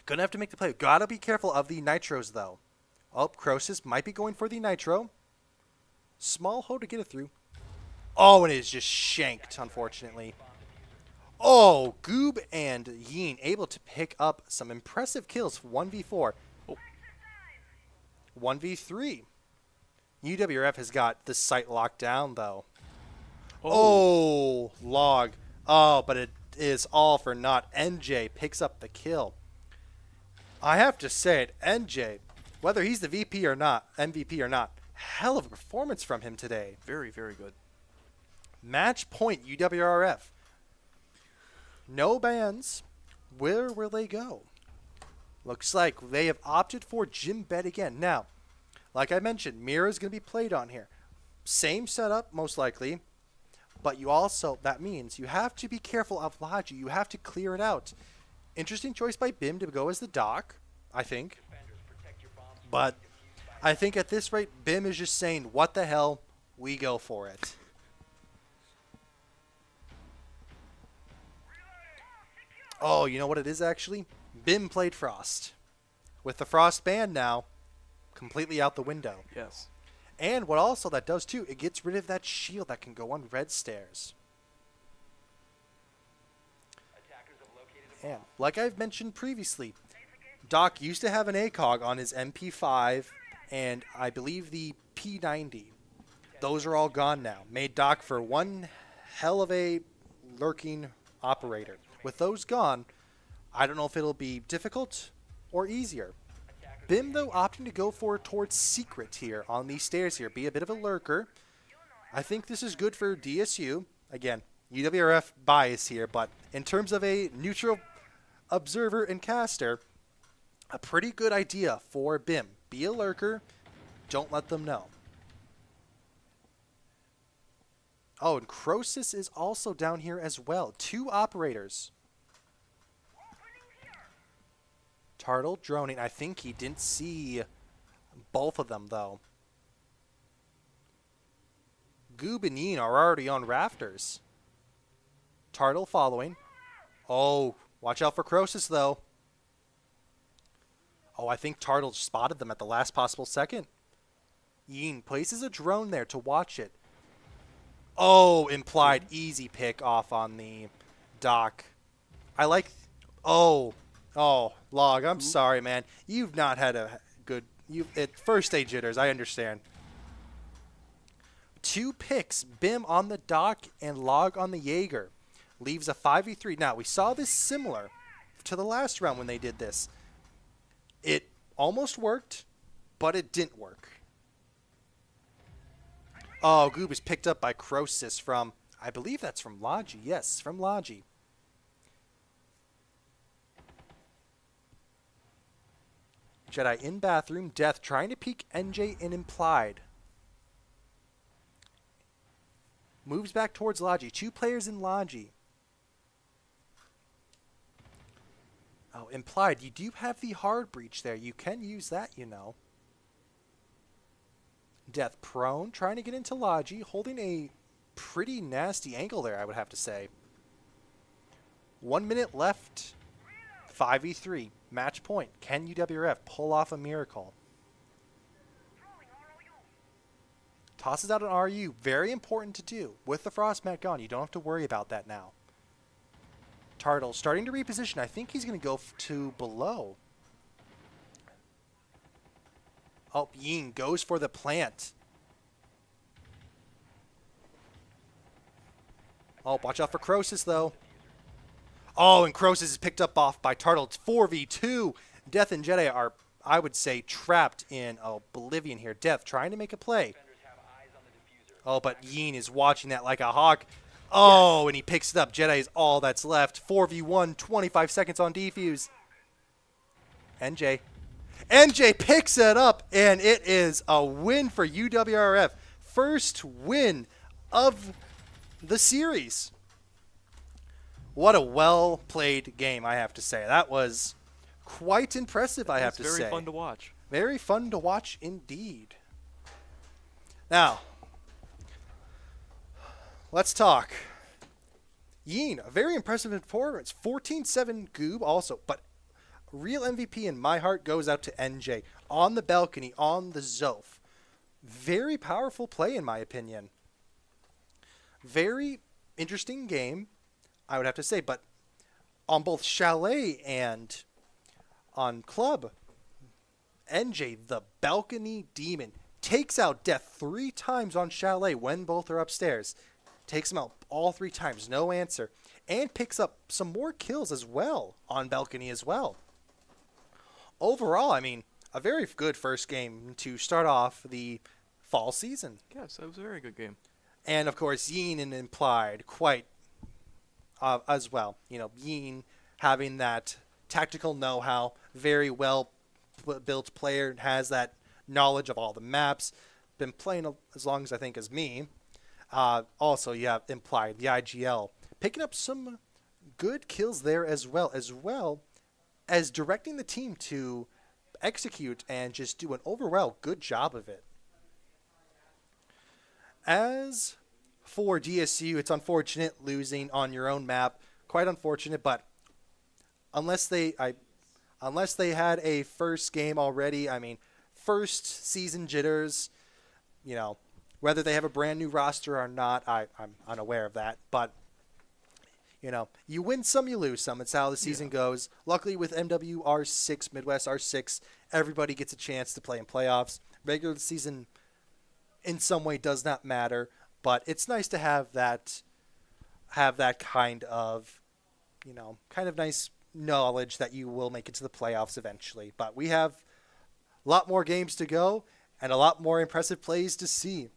Gonna have to make the play. Gotta be careful of the Nitros, though. Oh, Croesus might be going for the Nitro. Small hoe to get it through. Oh, and it is just shanked, unfortunately. Oh, Goob and Yeen able to pick up some impressive kills. 1v4. Oh. 1v3. UWRF has got the site locked down, though. Oh, log. Oh, but it is all for naught. NJ picks up the kill. I have to say it, NJ, whether he's the VP or not, MVP or not, hell of a performance from him today. Very, very good. Match point, UWRF. No bans. Where will they go? Looks like they have opted for Jim Bet again. Now, like I mentioned, Mira is going to be played on here. Same setup, most likely. But you also, that means you have to be careful of Logi. You have to clear it out. Interesting choice by Bim to go as the Doc, I think. But I think at this rate, Bim is just saying, what the hell, we go for it. Oh, you know what it is actually? Bim played Frost. With the Frost ban now, completely out the window. Yes. And what also that does too, it gets rid of that shield that can go on red stairs. And like I've mentioned previously, Doc used to have an ACOG on his MP5 and I believe the P90. Those are all gone now. Made Doc for one hell of a lurking operator. With those gone, I don't know if it'll be difficult or easier. Bim, though, opting to go towards Secret here on these stairs here. Be a bit of a lurker. I think this is good for DSU. Again, UWRF bias here, but in terms of a neutral observer and caster, a pretty good idea for Bim. Be a lurker. Don't let them know. Oh, and Croesus is also down here as well. 2 operators. Turtle droning. I think he didn't see both of them, though. Goob and Yeen are already on rafters. Turtle following. Oh, watch out for Croesus, though. Oh, I think Turtle spotted them at the last possible second. Yeen places a drone there to watch it. Oh, implied easy pick off on the Doc. I like... Oh, Log, I'm sorry, man. You've not had a good... First stage jitters, I understand. 2 picks, Bim on the Doc and Log on the Jaeger. Leaves a 5v3. Now, we saw this similar to the last round when they did this. It almost worked, but it didn't work. Oh, Goob is picked up by Croesus from... I believe that's from Logi. Yes, from Logi. Jedi in bathroom. Death trying to peek NJ in implied. Moves back towards Logi. 2 players in Logi. Oh, implied. You do have the hard breach there. You can use that, you know. Death prone. Trying to get into Logi. Holding a pretty nasty angle there, I would have to say. 1 minute left. 5v3. Match point. Can UWRF pull off a miracle? Tosses out an RU. Very important to do. With the frost mat gone, you don't have to worry about that now. Turtle starting to reposition. I think he's going to go to below. Oh, Ying goes for the plant. Oh, watch out for Croesus, though. Oh, and Croesus is picked up off by Turtle. It's 4v2. Death and Jedi are, I would say, trapped in oblivion here. Death trying to make a play. Oh, but Ying is watching that like a hawk. Oh, yes. And he picks it up. Jedi is all that's left. 4v1, 25 seconds on defuse. NJ. NJ picks it up, and it is a win for UWRF. First win of the series. What a well-played game, I have to say. That was quite impressive, I have to say. Very fun to watch. Very fun to watch indeed. Now, let's talk. Ying, a very impressive performance. 14-7 Goob also, but real MVP in my heart goes out to NJ. On the balcony, on the Zof. Very powerful play, in my opinion. Very interesting game, I would have to say, but on both Chalet and on Club, NJ, the balcony demon, takes out Death 3 times on Chalet when both are upstairs. Takes him out all 3 times, no answer. And picks up some more kills as well on balcony as well. Overall, I mean, a very good first game to start off the fall season. Yes, that was a very good game. And, of course, Ying and implied quite as well. You know, Ying having that tactical know-how, very well-built player, has that knowledge of all the maps, been playing as long as I think as me. Also, you have implied the IGL, picking up some good kills there as well as directing the team to execute and just do an overall good job of it. As for DSU, it's unfortunate losing on your own map. Quite unfortunate, but unless they had a first game already, I mean, first season jitters, you know, whether they have a brand new roster or not, I'm unaware of that. But, you know, you win some, you lose some. It's how the season goes. Luckily, with MWR6, Midwest R6, everybody gets a chance to play in playoffs. Regular season, in some way, does not matter. But it's nice to have that kind of, you know, kind of nice knowledge that you will make it to the playoffs eventually. But we have a lot more games to go and a lot more impressive plays to see.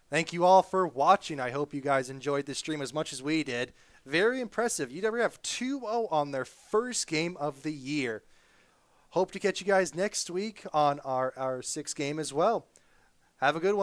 Thank you all for watching. I hope you guys enjoyed this stream as much as we did. Very impressive. UWRF 2-0 on their first game of the year. Hope to catch you guys next week on our 6th game as well. Have a good one.